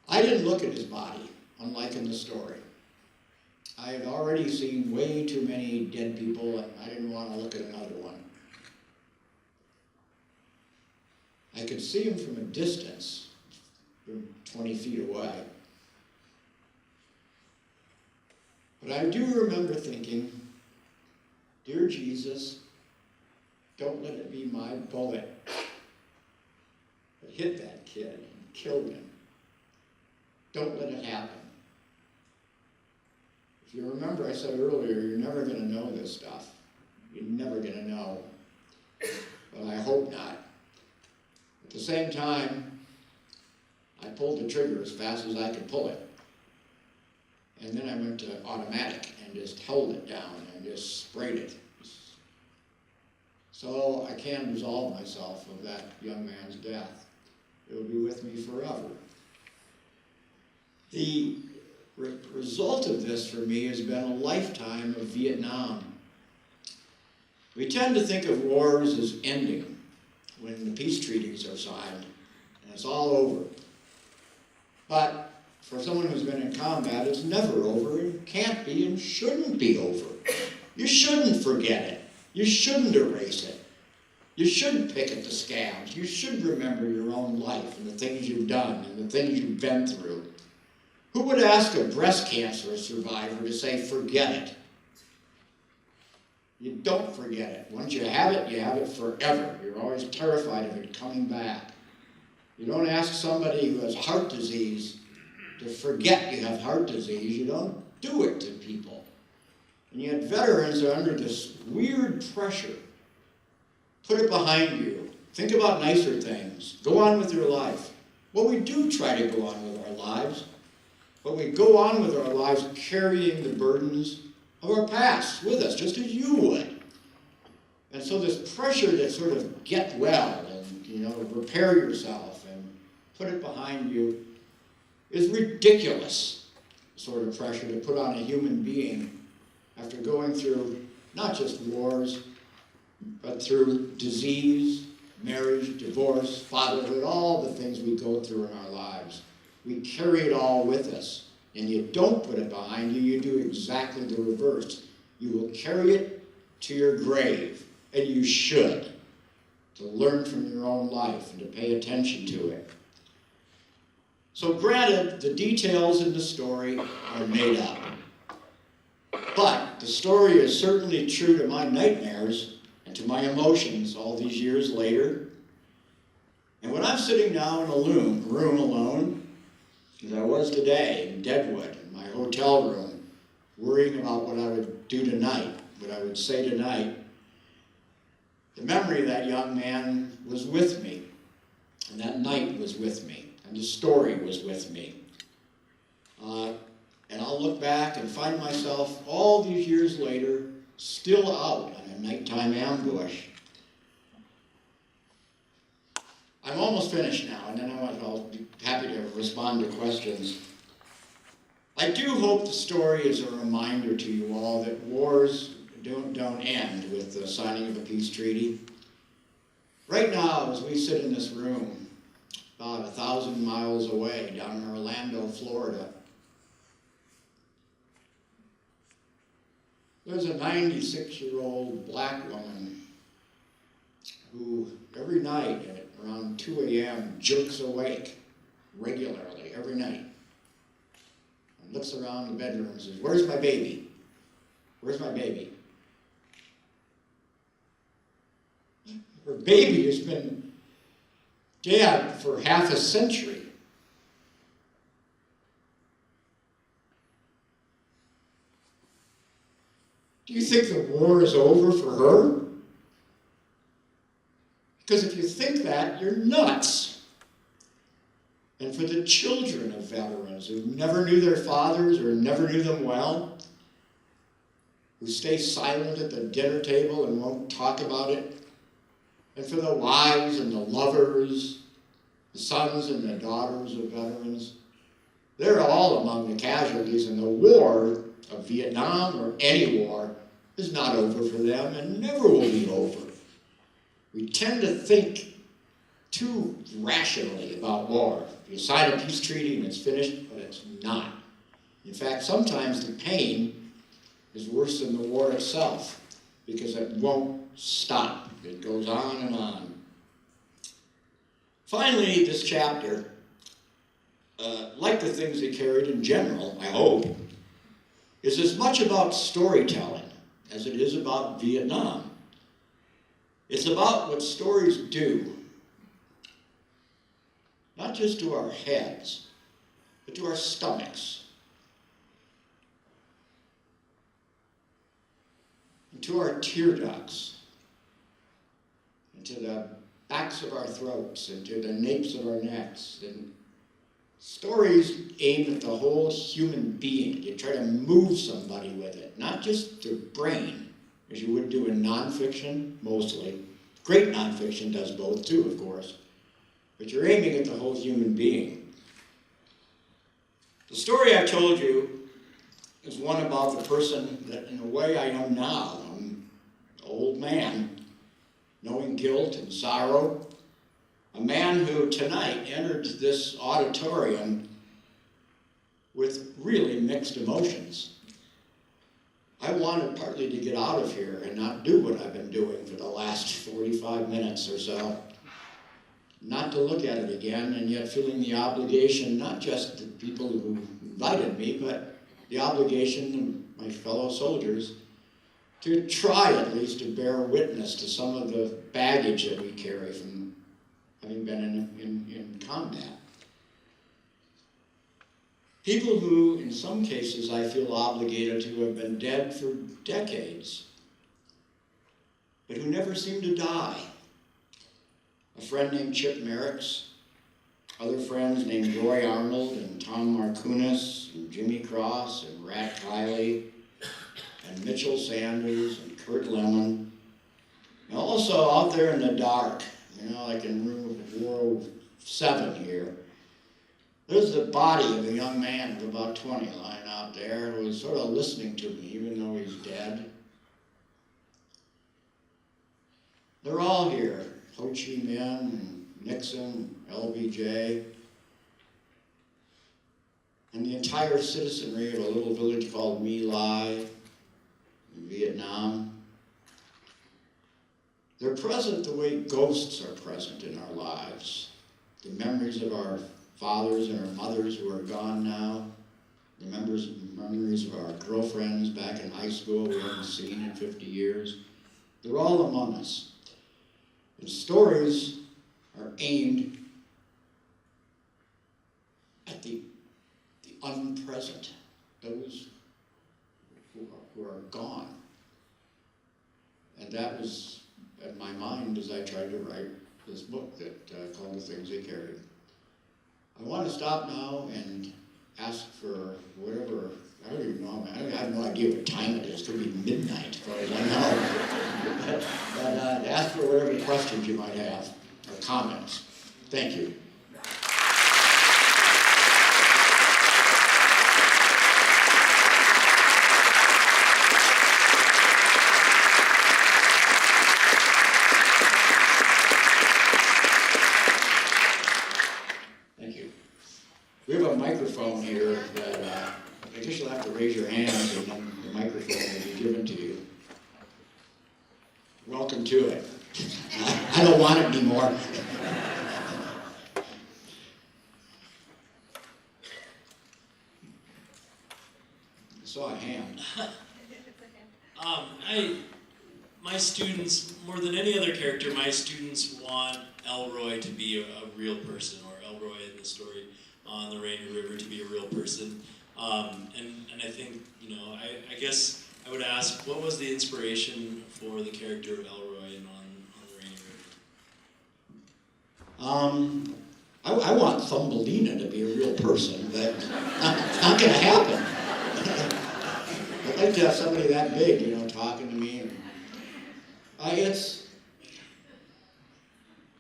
I didn't look at his body, unlike in the story. I had already seen way too many dead people, and I didn't want to look at another one. I could see him from a distance, from 20 feet away. But I do remember thinking, dear Jesus, don't let it be my bullet that hit that kid and killed him. Don't let it happen. If you remember, I said earlier, you're never going to know this stuff. You're never going to know. But I hope not. At the same time, I pulled the trigger as fast as I could pull it. And then I went to automatic and just held it down and just sprayed it. So I can't absolve myself of that young man's death. It will be with me forever. The result of this for me has been a lifetime of Vietnam. We tend to think of wars as ending when the peace treaties are signed and it's all over. But for someone who's been in combat, it's never over and can't be and shouldn't be over. You shouldn't forget it. You shouldn't erase it. You shouldn't pick at the scabs. You should remember your own life and the things you've done and the things you've been through. Who would ask a breast cancer survivor to say, forget it? You don't forget it. Once you have it forever. You're always terrified of it coming back. You don't ask somebody who has heart disease to forget you have heart disease. You don't do it to people. And yet veterans are under this weird pressure. Put it behind you. Think about nicer things. Go on with your life. Well, we do try to go on with our lives, but we go on with our lives carrying the burdens of our past with us, just as you would. And so this pressure to sort of get well and, repair yourself and put it behind you is ridiculous sort of pressure to put on a human being after going through not just wars, but through disease, marriage, divorce, fatherhood, all the things we go through in our lives. We carry it all with us. And you don't put it behind you, you do exactly the reverse. You will carry it to your grave, and you should, to learn from your own life and to pay attention to it. So granted, the details in the story are made up. But the story is certainly true to my nightmares and to my emotions all these years later. And when I'm sitting now in a room alone, as I was today in Deadwood, in my hotel room, worrying about what I would do tonight, what I would say tonight, the memory of that young man was with me, and that night was with me, and the story was with me. And I'll look back and find myself all these years later still out on a nighttime ambush. I'm almost finished now, and then I'll be happy to respond to questions. I do hope the story is a reminder to you all that wars don't end with the signing of a peace treaty. Right now, as we sit in this room, about 1,000 miles away, down in Orlando, Florida, there's a 96-year-old black woman who every night at around 2 a.m. jerks awake regularly, every night, and looks around the bedroom and says, "Where's my baby? Where's my baby?" Her baby has been dead for half a century. Do you think the war is over for her? Because if you think that, you're nuts. And for the children of veterans who never knew their fathers or never knew them well, who stay silent at the dinner table and won't talk about it, and for the wives and the lovers, the sons and the daughters of veterans, they're all among the casualties, and the war of Vietnam or any war is not over for them and never will be over. We tend to think too rationally about war. You sign a peace treaty and it's finished, but it's not. In fact, sometimes the pain is worse than the war itself because it won't stop. It goes on and on. Finally, this chapter, like the things it carried in general, I hope, is as much about storytelling as it is about Vietnam. It's about what stories do, not just to our heads, but to our stomachs, and to our tear ducts, and to the backs of our throats, and to the napes of our necks. And stories aim at the whole human being. You try to move somebody with it, not just their brain, as you would do in nonfiction, mostly. Great nonfiction does both too, of course. But you're aiming at the whole human being. The story I told you is one about the person that, in a way, I am now. I'm an old man, knowing guilt and sorrow. A man who tonight entered this auditorium with really mixed emotions. I wanted partly to get out of here and not do what I've been doing for the last 45 minutes or so. Not to look at it again, and yet feeling the obligation, not just the people who invited me, but the obligation of my fellow soldiers to try at least to bear witness to some of the baggage that we carry from having been in combat. People who, in some cases, I feel obligated to have been dead for decades, but who never seem to die. A friend named Chip Merricks, other friends named Roy Arnold and Tom Markunis and Jimmy Cross and Rat Kiley and Mitchell Sanders and Kurt Lemon. And also out there in the dark, like in row 7 here, there's the body of a young man of about 20 lying out there who was sort of listening to me even though he's dead. They're all here, Ho Chi Minh and Nixon, LBJ, and the entire citizenry of a little village called My Lai in Vietnam. They're present the way ghosts are present in our lives. The memories of our fathers and our mothers who are gone now, the memories of our girlfriends back in high school we haven't seen in 50 years. They're all among us. And stories are aimed at the unpresent, those who are gone. And that was at my mind as I tried to write this book that called The Things They Carried. I want to stop now and ask for whatever, I don't even know, I have no idea what time it is. It could be midnight, as far as I know. but ask for whatever questions you might have, or comments. Thank you. We have a microphone here that I guess you'll have to raise your hands and then the microphone will be given to you. Welcome to it. I don't want it anymore. I saw a hand. My students, more than any other character, my students want Elroy to be a real person, or Elroy in the story on the Rainy River to be a real person. And I think, I guess I would ask, what was the inspiration for the character of Elroy on the Rainy River? I want Thumbelina to be a real person, but it's not going to happen. I'd like to have somebody that big, talking to me.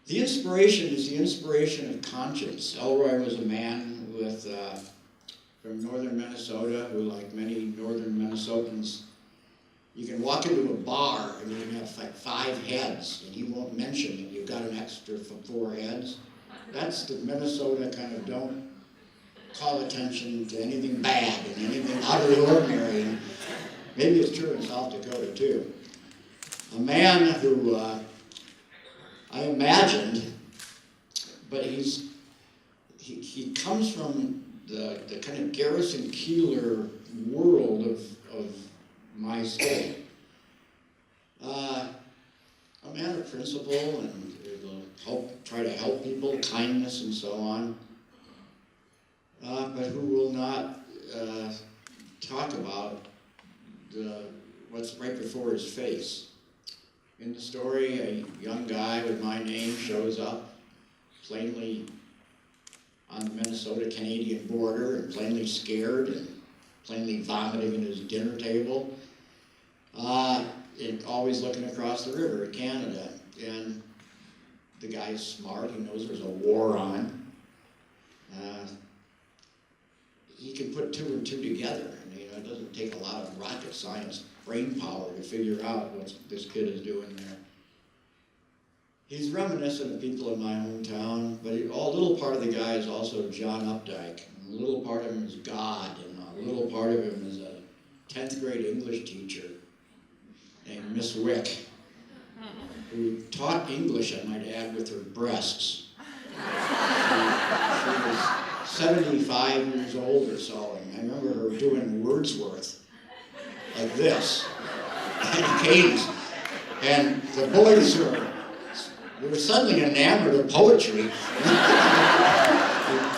The inspiration is the inspiration of conscience. Elroy was a man from northern Minnesota who, like many northern Minnesotans, you can walk into a bar and you can have like 5 heads and he won't mention that you've got an extra 4 heads. That's the Minnesota kind of don't call attention to anything bad and anything out of the ordinary. And maybe it's true in South Dakota too. A man who I imagined, but he comes from the kind of Garrison Keillor world of my state. A man of principle and will try to help people, kindness and so on, but who will not talk about what's right before his face. In the story, a young guy with my name shows up, plainly on the Minnesota-Canadian border, and plainly scared, and plainly vomiting at his dinner table, and always looking across the river at Canada. And the guy's smart, he knows there's a war on. He can put 2 and 2 together, and it doesn't take a lot of rocket science brain power to figure out what this kid is doing there. He's reminiscent of people in my hometown, but a little part of the guy is also John Updike. And a little part of him is God, and a little part of him is a 10th grade English teacher named Miss Wick, who taught English, I might add, with her breasts. She was 75 years old or so, and I remember her doing Wordsworth like this, and canes. And the boys were suddenly enamored of poetry.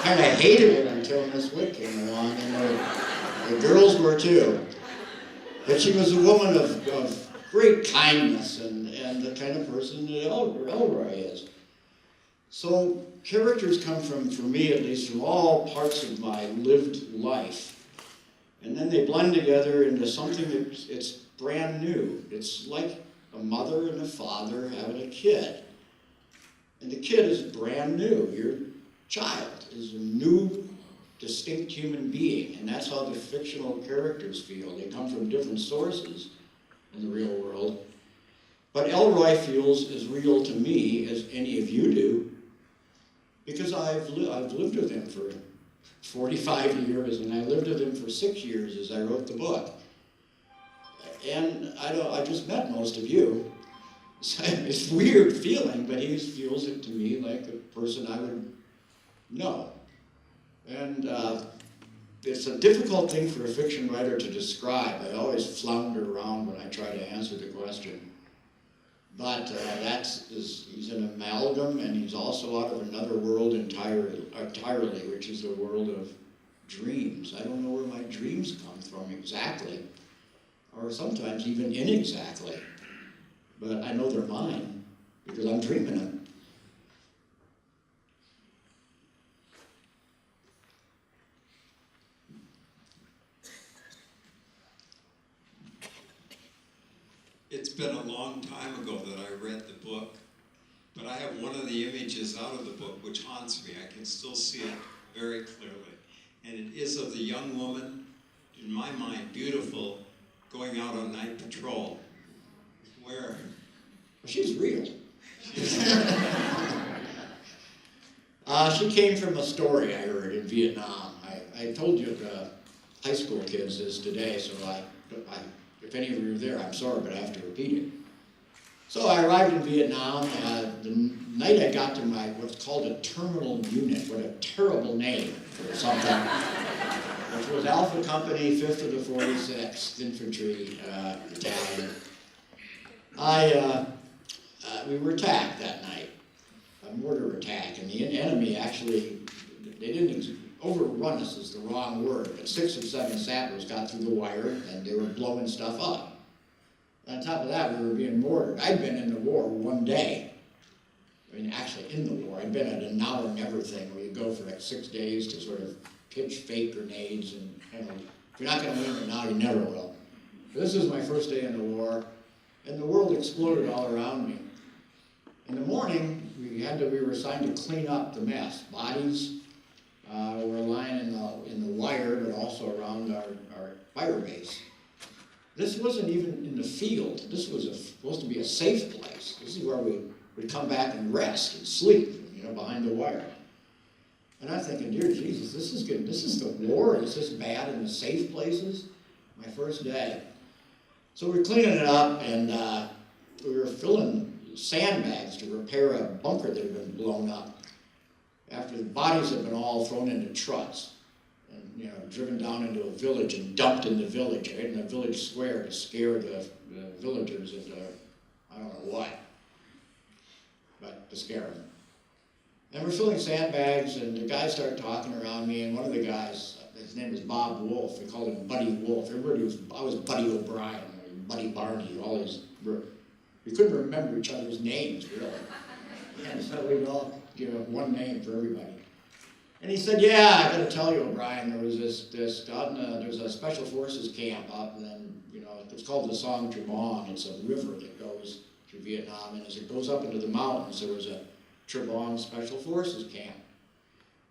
kind of hated it until Miss Wick came along, and the girls were too. But she was a woman of great kindness and the kind of person that Elroy is. So characters come from, for me at least, from all parts of my lived life. And then they blend together into something it's brand new. It's like a mother and a father having a kid. And the kid is brand new. Your child is a new, distinct human being. And that's how the fictional characters feel. They come from different sources in the real world. But Elroy feels as real to me as any of you do, because I've lived with him for 45 years, and I lived with him for 6 years as I wrote the book. And I just met most of you. It's a weird feeling, but he feels it to me like a person I would know. And it's a difficult thing for a fiction writer to describe. I always flounder around when I try to answer the question. But he's an amalgam, and he's also out of another world entirely, which is the world of dreams. I don't know where my dreams come from exactly, or sometimes even inexactly. But I know they're mine, because I'm dreaming them. It's been a long time ago that I read the book, but I have one of the images out of the book which haunts me. I can still see it very clearly. And it is of the young woman, in my mind, beautiful, going out on night patrol. Where? She's real. She came from a story I heard in Vietnam. I told you the high school kids this today, so if any of you are there, I'm sorry, but I have to repeat it. So I arrived in Vietnam. The night I got to what's called a terminal unit, what a terrible name for something, which was Alpha Company, 5th of the 46th Infantry Battalion. We were attacked that night, a mortar attack, and the enemy actually, they didn't overrun us is the wrong word, but 6 or 7 sappers got through the wire and they were blowing stuff up. On top of that, we were being mortared. I'd been in the war one day. I mean, actually in the war. I'd been at a now and never thing where you go for like 6 days to sort of pitch fake grenades and if you're not going to win it now, you never will. But this was my first day in the war, and the world exploded all around me. In the morning, we were assigned to clean up the mess. Bodies were lying in the wire, but also around our fire base. This wasn't even in the field. This was supposed to be a safe place. This is where we'd come back and rest and sleep, behind the wire. And I'm thinking, dear Jesus, this is good. This is the war. Is this bad in the safe places? My first day. So we're cleaning it up, and we were filling sandbags to repair a bunker that had been blown up after the bodies had been all thrown into trucks and driven down into a village and dumped in the village, right in the village square to scare the villagers into I don't know what, but to scare them. And we're filling sandbags, and the guys start talking around me, and one of the guys, his name was Bob Wolf, they called him Buddy Wolf. I was Buddy O'Brien, or Buddy Barney, we couldn't remember each other's names, really. And so we'd all give one name for everybody. And he said, yeah, I got to tell you, O'Brien, there was there's a special forces camp up, and then, it's called the Song Trebon. It's a river that goes through Vietnam, and as it goes up into the mountains, there was a Trebon Special Forces camp.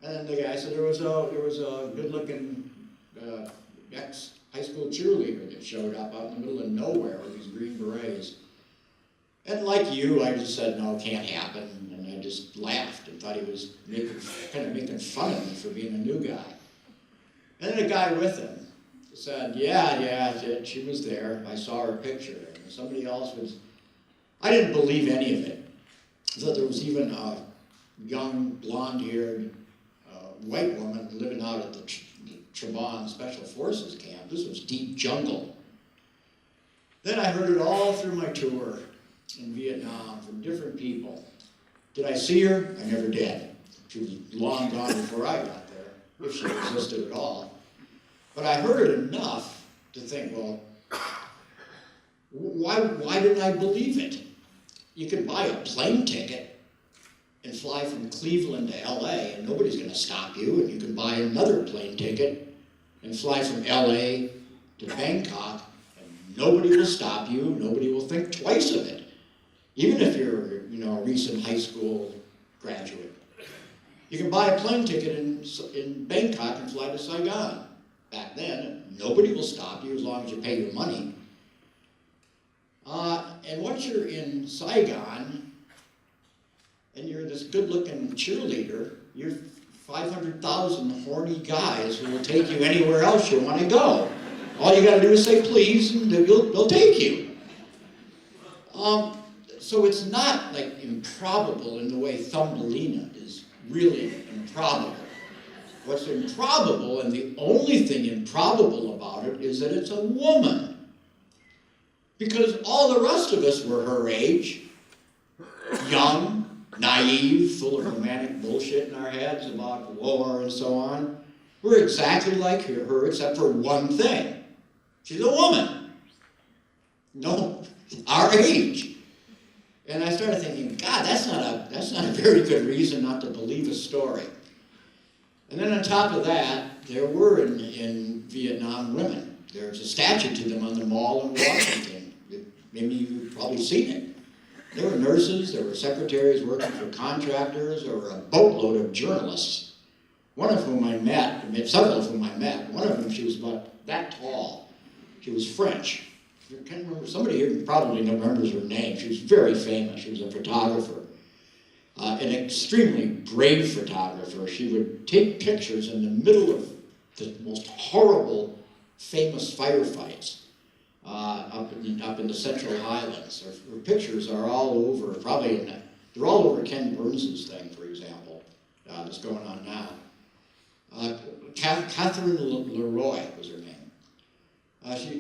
And then the guy said there was a good-looking ex-high school cheerleader that showed up out in the middle of nowhere with these green berets. And like you, I just said, no, it can't happen, and I just laughed and thought he was kind of making fun of me for being a new guy. And then a guy with him said, yeah, she was there. I saw her picture. And somebody else was, I didn't believe any of it. I thought there was even a young, blonde-haired white woman living out at the Trebon Special Forces camp. This was deep jungle. Then I heard it all through my tour in Vietnam from different people. Did I see her? I never did. She was long gone before I got there, if she existed at all. But I heard it enough to think, well, why didn't I believe it? You can buy a plane ticket and fly from Cleveland to LA and nobody's going to stop you. And you can buy another plane ticket and fly from LA to Bangkok and nobody will stop you. Nobody will think twice of it. Even if you're, a recent high school graduate. You can buy a plane ticket in Bangkok and fly to Saigon. Back then, nobody will stop you as long as you pay your money. And once you're in Saigon, and you're this good-looking cheerleader, you're 500,000 horny guys who will take you anywhere else you want to go. All you got to do is say please, and they'll take you. So it's not like improbable in the way Thumbelina is really improbable. What's improbable, and the only thing improbable about it, is that it's a woman. Because all the rest of us were her age, young, naive, full of romantic bullshit in our heads about war and so on. We're exactly like her, except for one thing. She's a woman. No, our age. And I started thinking, God, that's not a very good reason not to believe a story. And then on top of that, there were in Vietnam women. There's a statue to them on the mall in Washington. Maybe you've probably seen it. There were nurses, there were secretaries working for contractors, there were a boatload of journalists. One of whom I met, several of whom I met. One of them, she was about that tall. She was French. I can't remember, somebody here probably remembers her name. She was very famous. She was a photographer. An extremely brave photographer. She would take pictures in the middle of the most horrible, famous firefights up in the Central Highlands. Her pictures are all over, they're all over Ken Burns' thing, for example, that's going on now. Catherine Leroy was her name.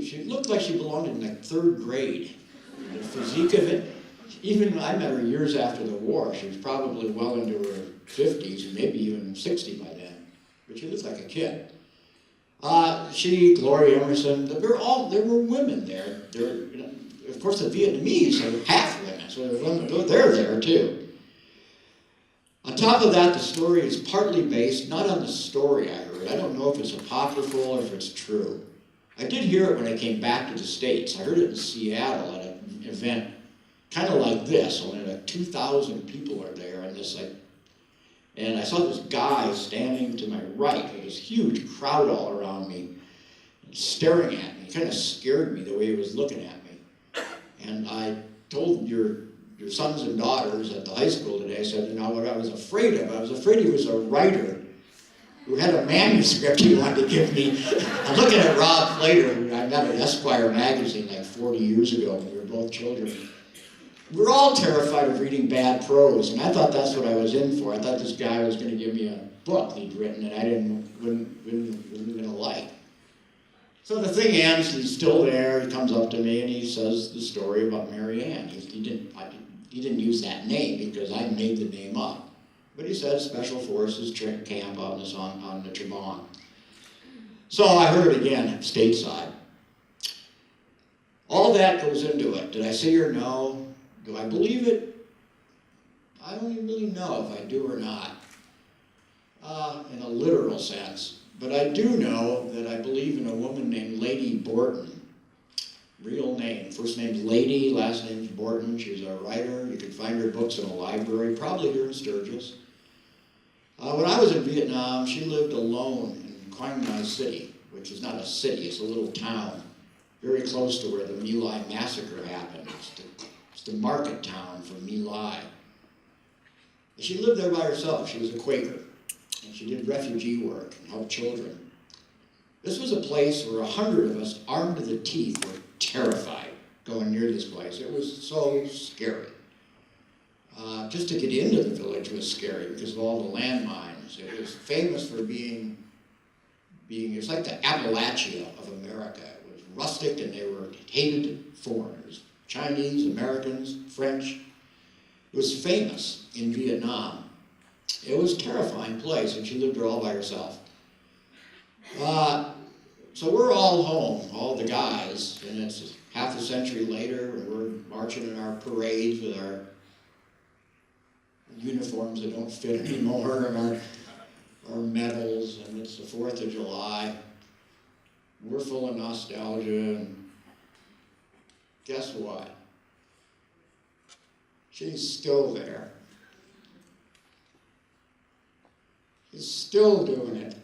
She looked like she belonged in like 3rd grade. The physique of it. Even I met her years after the war. She was probably well into her 50s, maybe even 60 by then. But she looked like a kid. Gloria Emerson, there were women there. Of course, the Vietnamese are half women, so they're there too. On top of that, the story is partly based not on the story I heard. I don't know if it's apocryphal or if it's true. I did hear it when I came back to the States. I heard it in Seattle at an event kind of like this, only like 2,000 people are there, and I saw this guy standing to my right with this huge crowd all around me, staring at me. It kind of scared me the way he was looking at me. And I told your sons and daughters at the high school today, I said, what I was afraid of? I was afraid he was a writer who had a manuscript he wanted to give me. I'm looking at Rob Flater, who I met at Esquire magazine like 40 years ago when we were both children. We're all terrified of reading bad prose, and I thought that's what I was in for. I thought this guy was going to give me a book he'd written and I wasn't going to like. So the thing ends, he's still there, he comes up to me and he says the story about Mary Ann. He didn't use that name because I made the name up. But he said Special Forces camp on the Trabant. So I heard it again, stateside. All that goes into it. Did I see her? No. Do I believe it? I don't even really know if I do or not, in a literal sense. But I do know that I believe in a woman named Lady Borton. Real name. First name's Lady, last name's Borton. She's a writer. You can find her books in a library, probably here in Sturgis. When I was in Vietnam, she lived alone in Quang Ngai City, which is not a city, it's a little town, very close to where the My Lai massacre happened. It's the market town for My Lai. She lived there by herself. She was a Quaker, and she did refugee work and helped children. This was a place where 100 of us, armed to the teeth, were terrified going near this place. It was so scary. Just to get into the village was scary because of all the landmines. It was famous for being it's like the Appalachia of America. It was rustic and they were hated foreigners. Chinese, Americans, French. It was famous in Vietnam. It was a terrifying place, and she lived there all by herself. So we're all home, all the guys, and it's half a century later, and we're marching in our parades with our uniforms that don't fit anymore, and our medals, and it's the 4th of July. We're full of nostalgia, and guess what? She's still there. She's still doing it.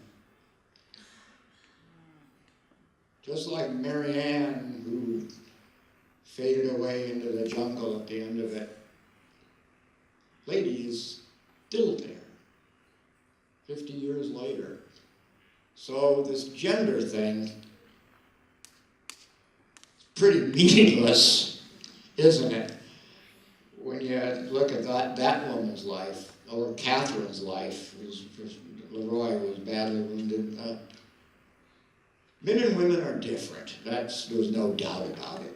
Just like Mary Ann, who faded away into the jungle at the end of it. Lady is still there, 50 years later. So this gender thing is pretty meaningless, isn't it? When you look at that woman's life, or Catherine's life, Leroy was badly wounded. Men and women are different. There's no doubt about it.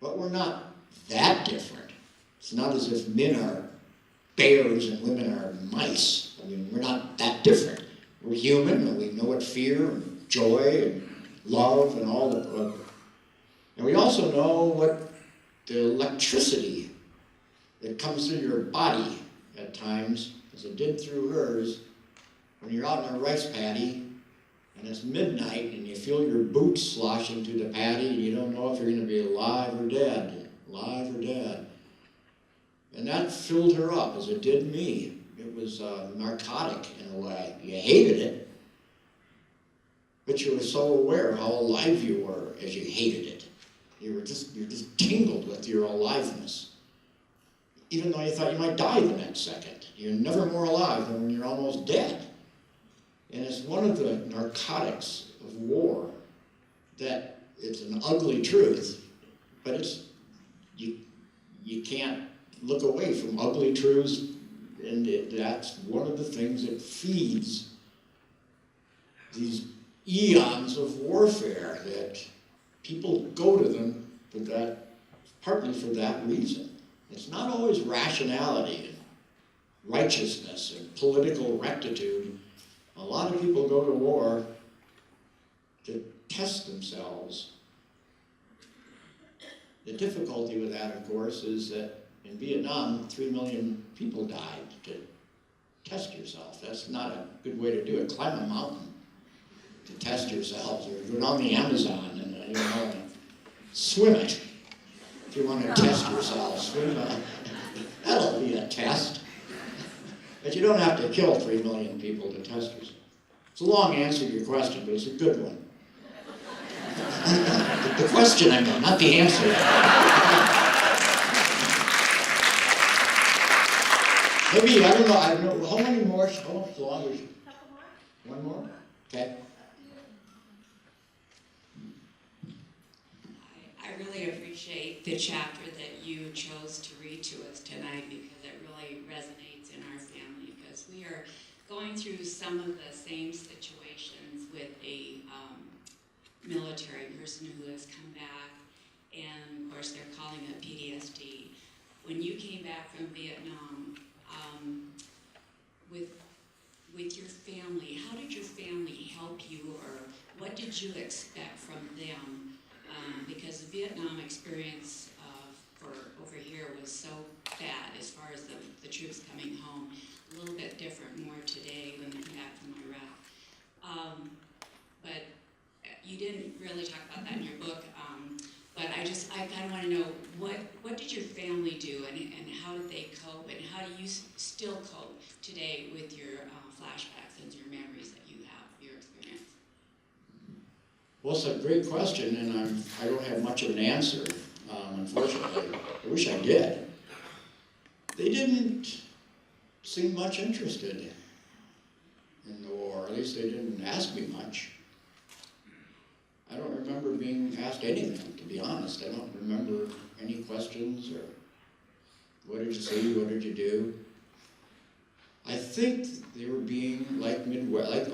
But we're not that different. It's not as if men are bears and women are mice. I mean, we're not that different. We're human, and we know what fear and joy and love and all that. And we also know what the electricity that comes through your body at times, as it did through hers, when you're out in a rice paddy and it's midnight and you feel your boots sloshing through the paddy and you don't know if you're going to be alive or dead. And that filled her up as it did me. It was narcotic in a way. You hated it, but you were so aware of how alive you were as you hated it. You're just tingled with your aliveness. Even though you thought you might die the next second. You're never more alive than when you're almost dead. And it's one of the narcotics of war that it's an ugly truth, but it's you can't look away from ugly truths, and that's one of the things that feeds these eons of warfare, that people go to them for that, partly for that reason. It's not always rationality and righteousness and political rectitude. A lot of people go to war to test themselves. The difficulty with that, of course, is that in Vietnam, 3 million people died to test yourself. That's not a good way to do it. Climb a mountain to test yourselves, or go down the Amazon and swim it. If you want to test yourself, swim. That'll be a test. But you don't have to kill 3 million people to test yourself. It's a long answer to your question, but it's a good one. The question, I mean, not the answer. Maybe, I don't know, how many more, how much longer? One more? Okay. I really appreciate the chapter that you chose to read to us tonight, because it really resonates in our family, because we are going through some of the same situations with a military person who has come back, and of course they're calling it PTSD. When you came back from Vietnam, with your family, how did your family help you, or what did you expect from them? Because the Vietnam experience for over here was so bad as far as the troops coming home. A little bit different more today when they come back from Iraq. But you didn't really talk about that in your book. But I kind of want to know, what did your family do, and how did they cope, and how do you still cope today with your flashbacks and your memories that you have, your experience? Well, it's a great question, and I don't have much of an answer, unfortunately. I wish I did. They didn't seem much interested in the war. At least they didn't ask me much. I don't remember being asked anything, to be honest. I don't remember any questions or what did you see, what did you do. I think they were being, like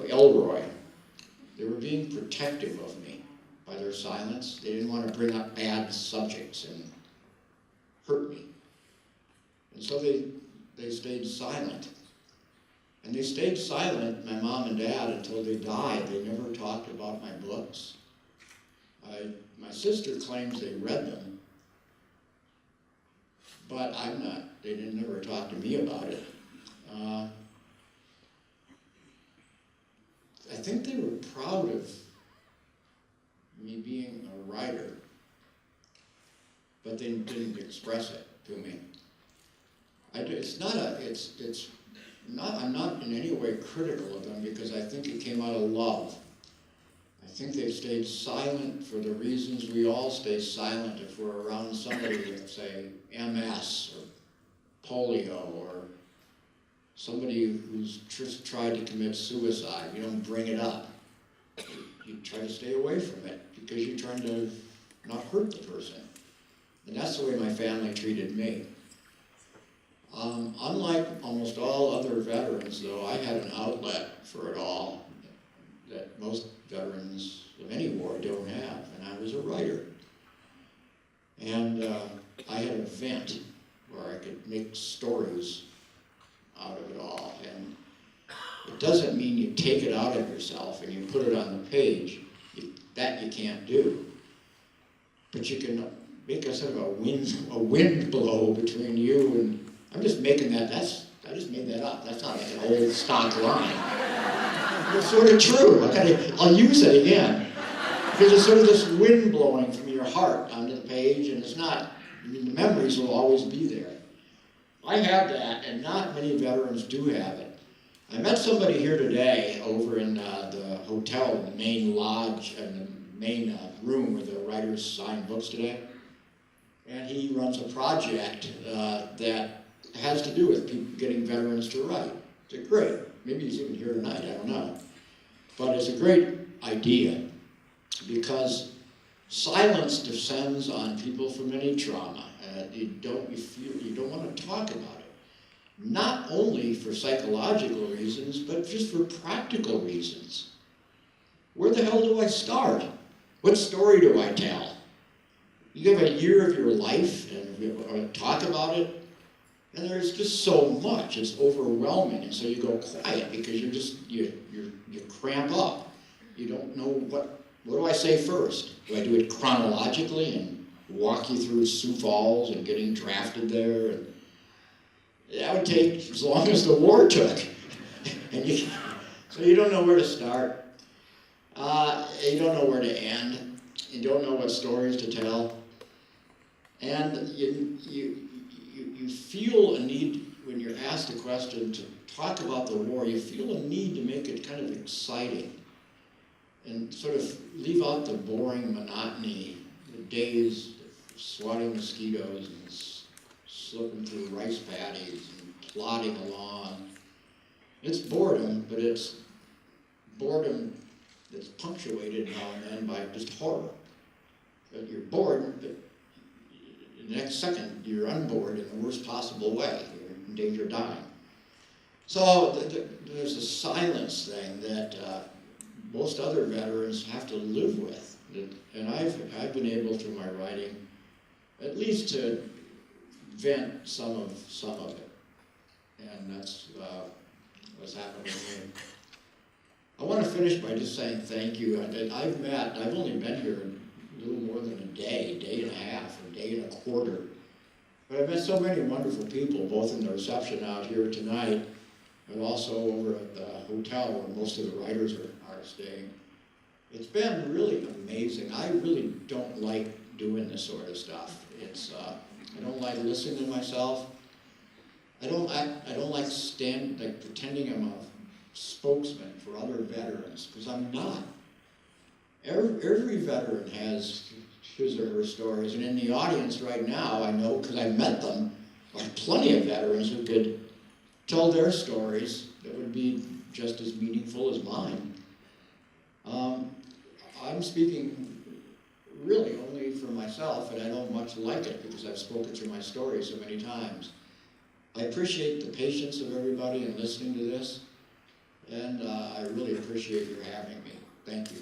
Elroy, they were being protective of me by their silence. They didn't want to bring up bad subjects and hurt me. And so they stayed silent. And they stayed silent, my mom and dad, until they died. They never talked about my books. My sister claims they read them, but I'm not. They didn't never talk to me about it. I think they were proud of me being a writer, but they didn't express it to me. I'm not in any way critical of them because I think it came out of love. I think they stayed silent for the reasons we all stay silent if we're around somebody with, say, MS or polio or somebody who's just tried to commit suicide. You don't bring it up. You try to stay away from it because you're trying to not hurt the person. And that's the way my family treated me. Unlike almost all other veterans, though, I had an outlet for it all that most veterans of any war don't have, and I was a writer. And I had a vent where I could make stories out of it all. And it doesn't mean you take it out of yourself and you put it on the page. That you can't do. But you can make a sort of a wind blow between you and, I'm just making that, I just made that up. That's not like an old stock line. It's sort of true. I'll use it again. Because it's sort of this wind blowing from your heart onto the page, and it's not, the memories will always be there. I have that, and not many veterans do have it. I met somebody here today over in the hotel, in the main lodge, and the main room where the writers sign books today. And he runs a project that has to do with people getting veterans to write. It's great. Maybe he's even here tonight, I don't know. But it's a great idea because silence descends on people from any trauma. You don't want to talk about it. Not only for psychological reasons, but just for practical reasons. Where the hell do I start? What story do I tell? You have a year of your life and talk about it, and there's just so much. It's overwhelming, and so you go quiet because you cramp up. You don't know what do I say first? Do I do it chronologically and walk you through Sioux Falls and getting drafted there? And that would take as long as the war took. So you don't know where to start. You don't know where to end. You don't know what stories to tell. And you feel a need, when you're asked a question to talk about the war, you feel a need to make it kind of exciting and sort of leave out the boring monotony, the days of swatting mosquitoes and slipping through rice paddies and plodding along. It's boredom, but it's boredom that's punctuated now and then by just horror. But you're bored, but the next second you're unbored in the worst possible way. You're in danger of dying. So there's a silence thing that most other veterans have to live with. And I've been able, through my writing, at least to vent some of it. And that's what's happened with me. I want to finish by just saying thank you. I've only been here a little more than a day and a half, a day and a quarter. But I've met so many wonderful people, both in the reception out here tonight, and also over at the hotel where most of the writers are staying. It's been really amazing. I really don't like doing this sort of stuff. I don't like listening to myself. I don't like pretending I'm a spokesman for other veterans, because I'm not. Every veteran has his or her stories, and in the audience right now, I know, because I met them, there are plenty of veterans who could tell their stories that would be just as meaningful as mine. I'm speaking really only for myself, and I don't much like it because I've spoken through my story so many times. I appreciate the patience of everybody in listening to this, and I really appreciate your having me. Thank you.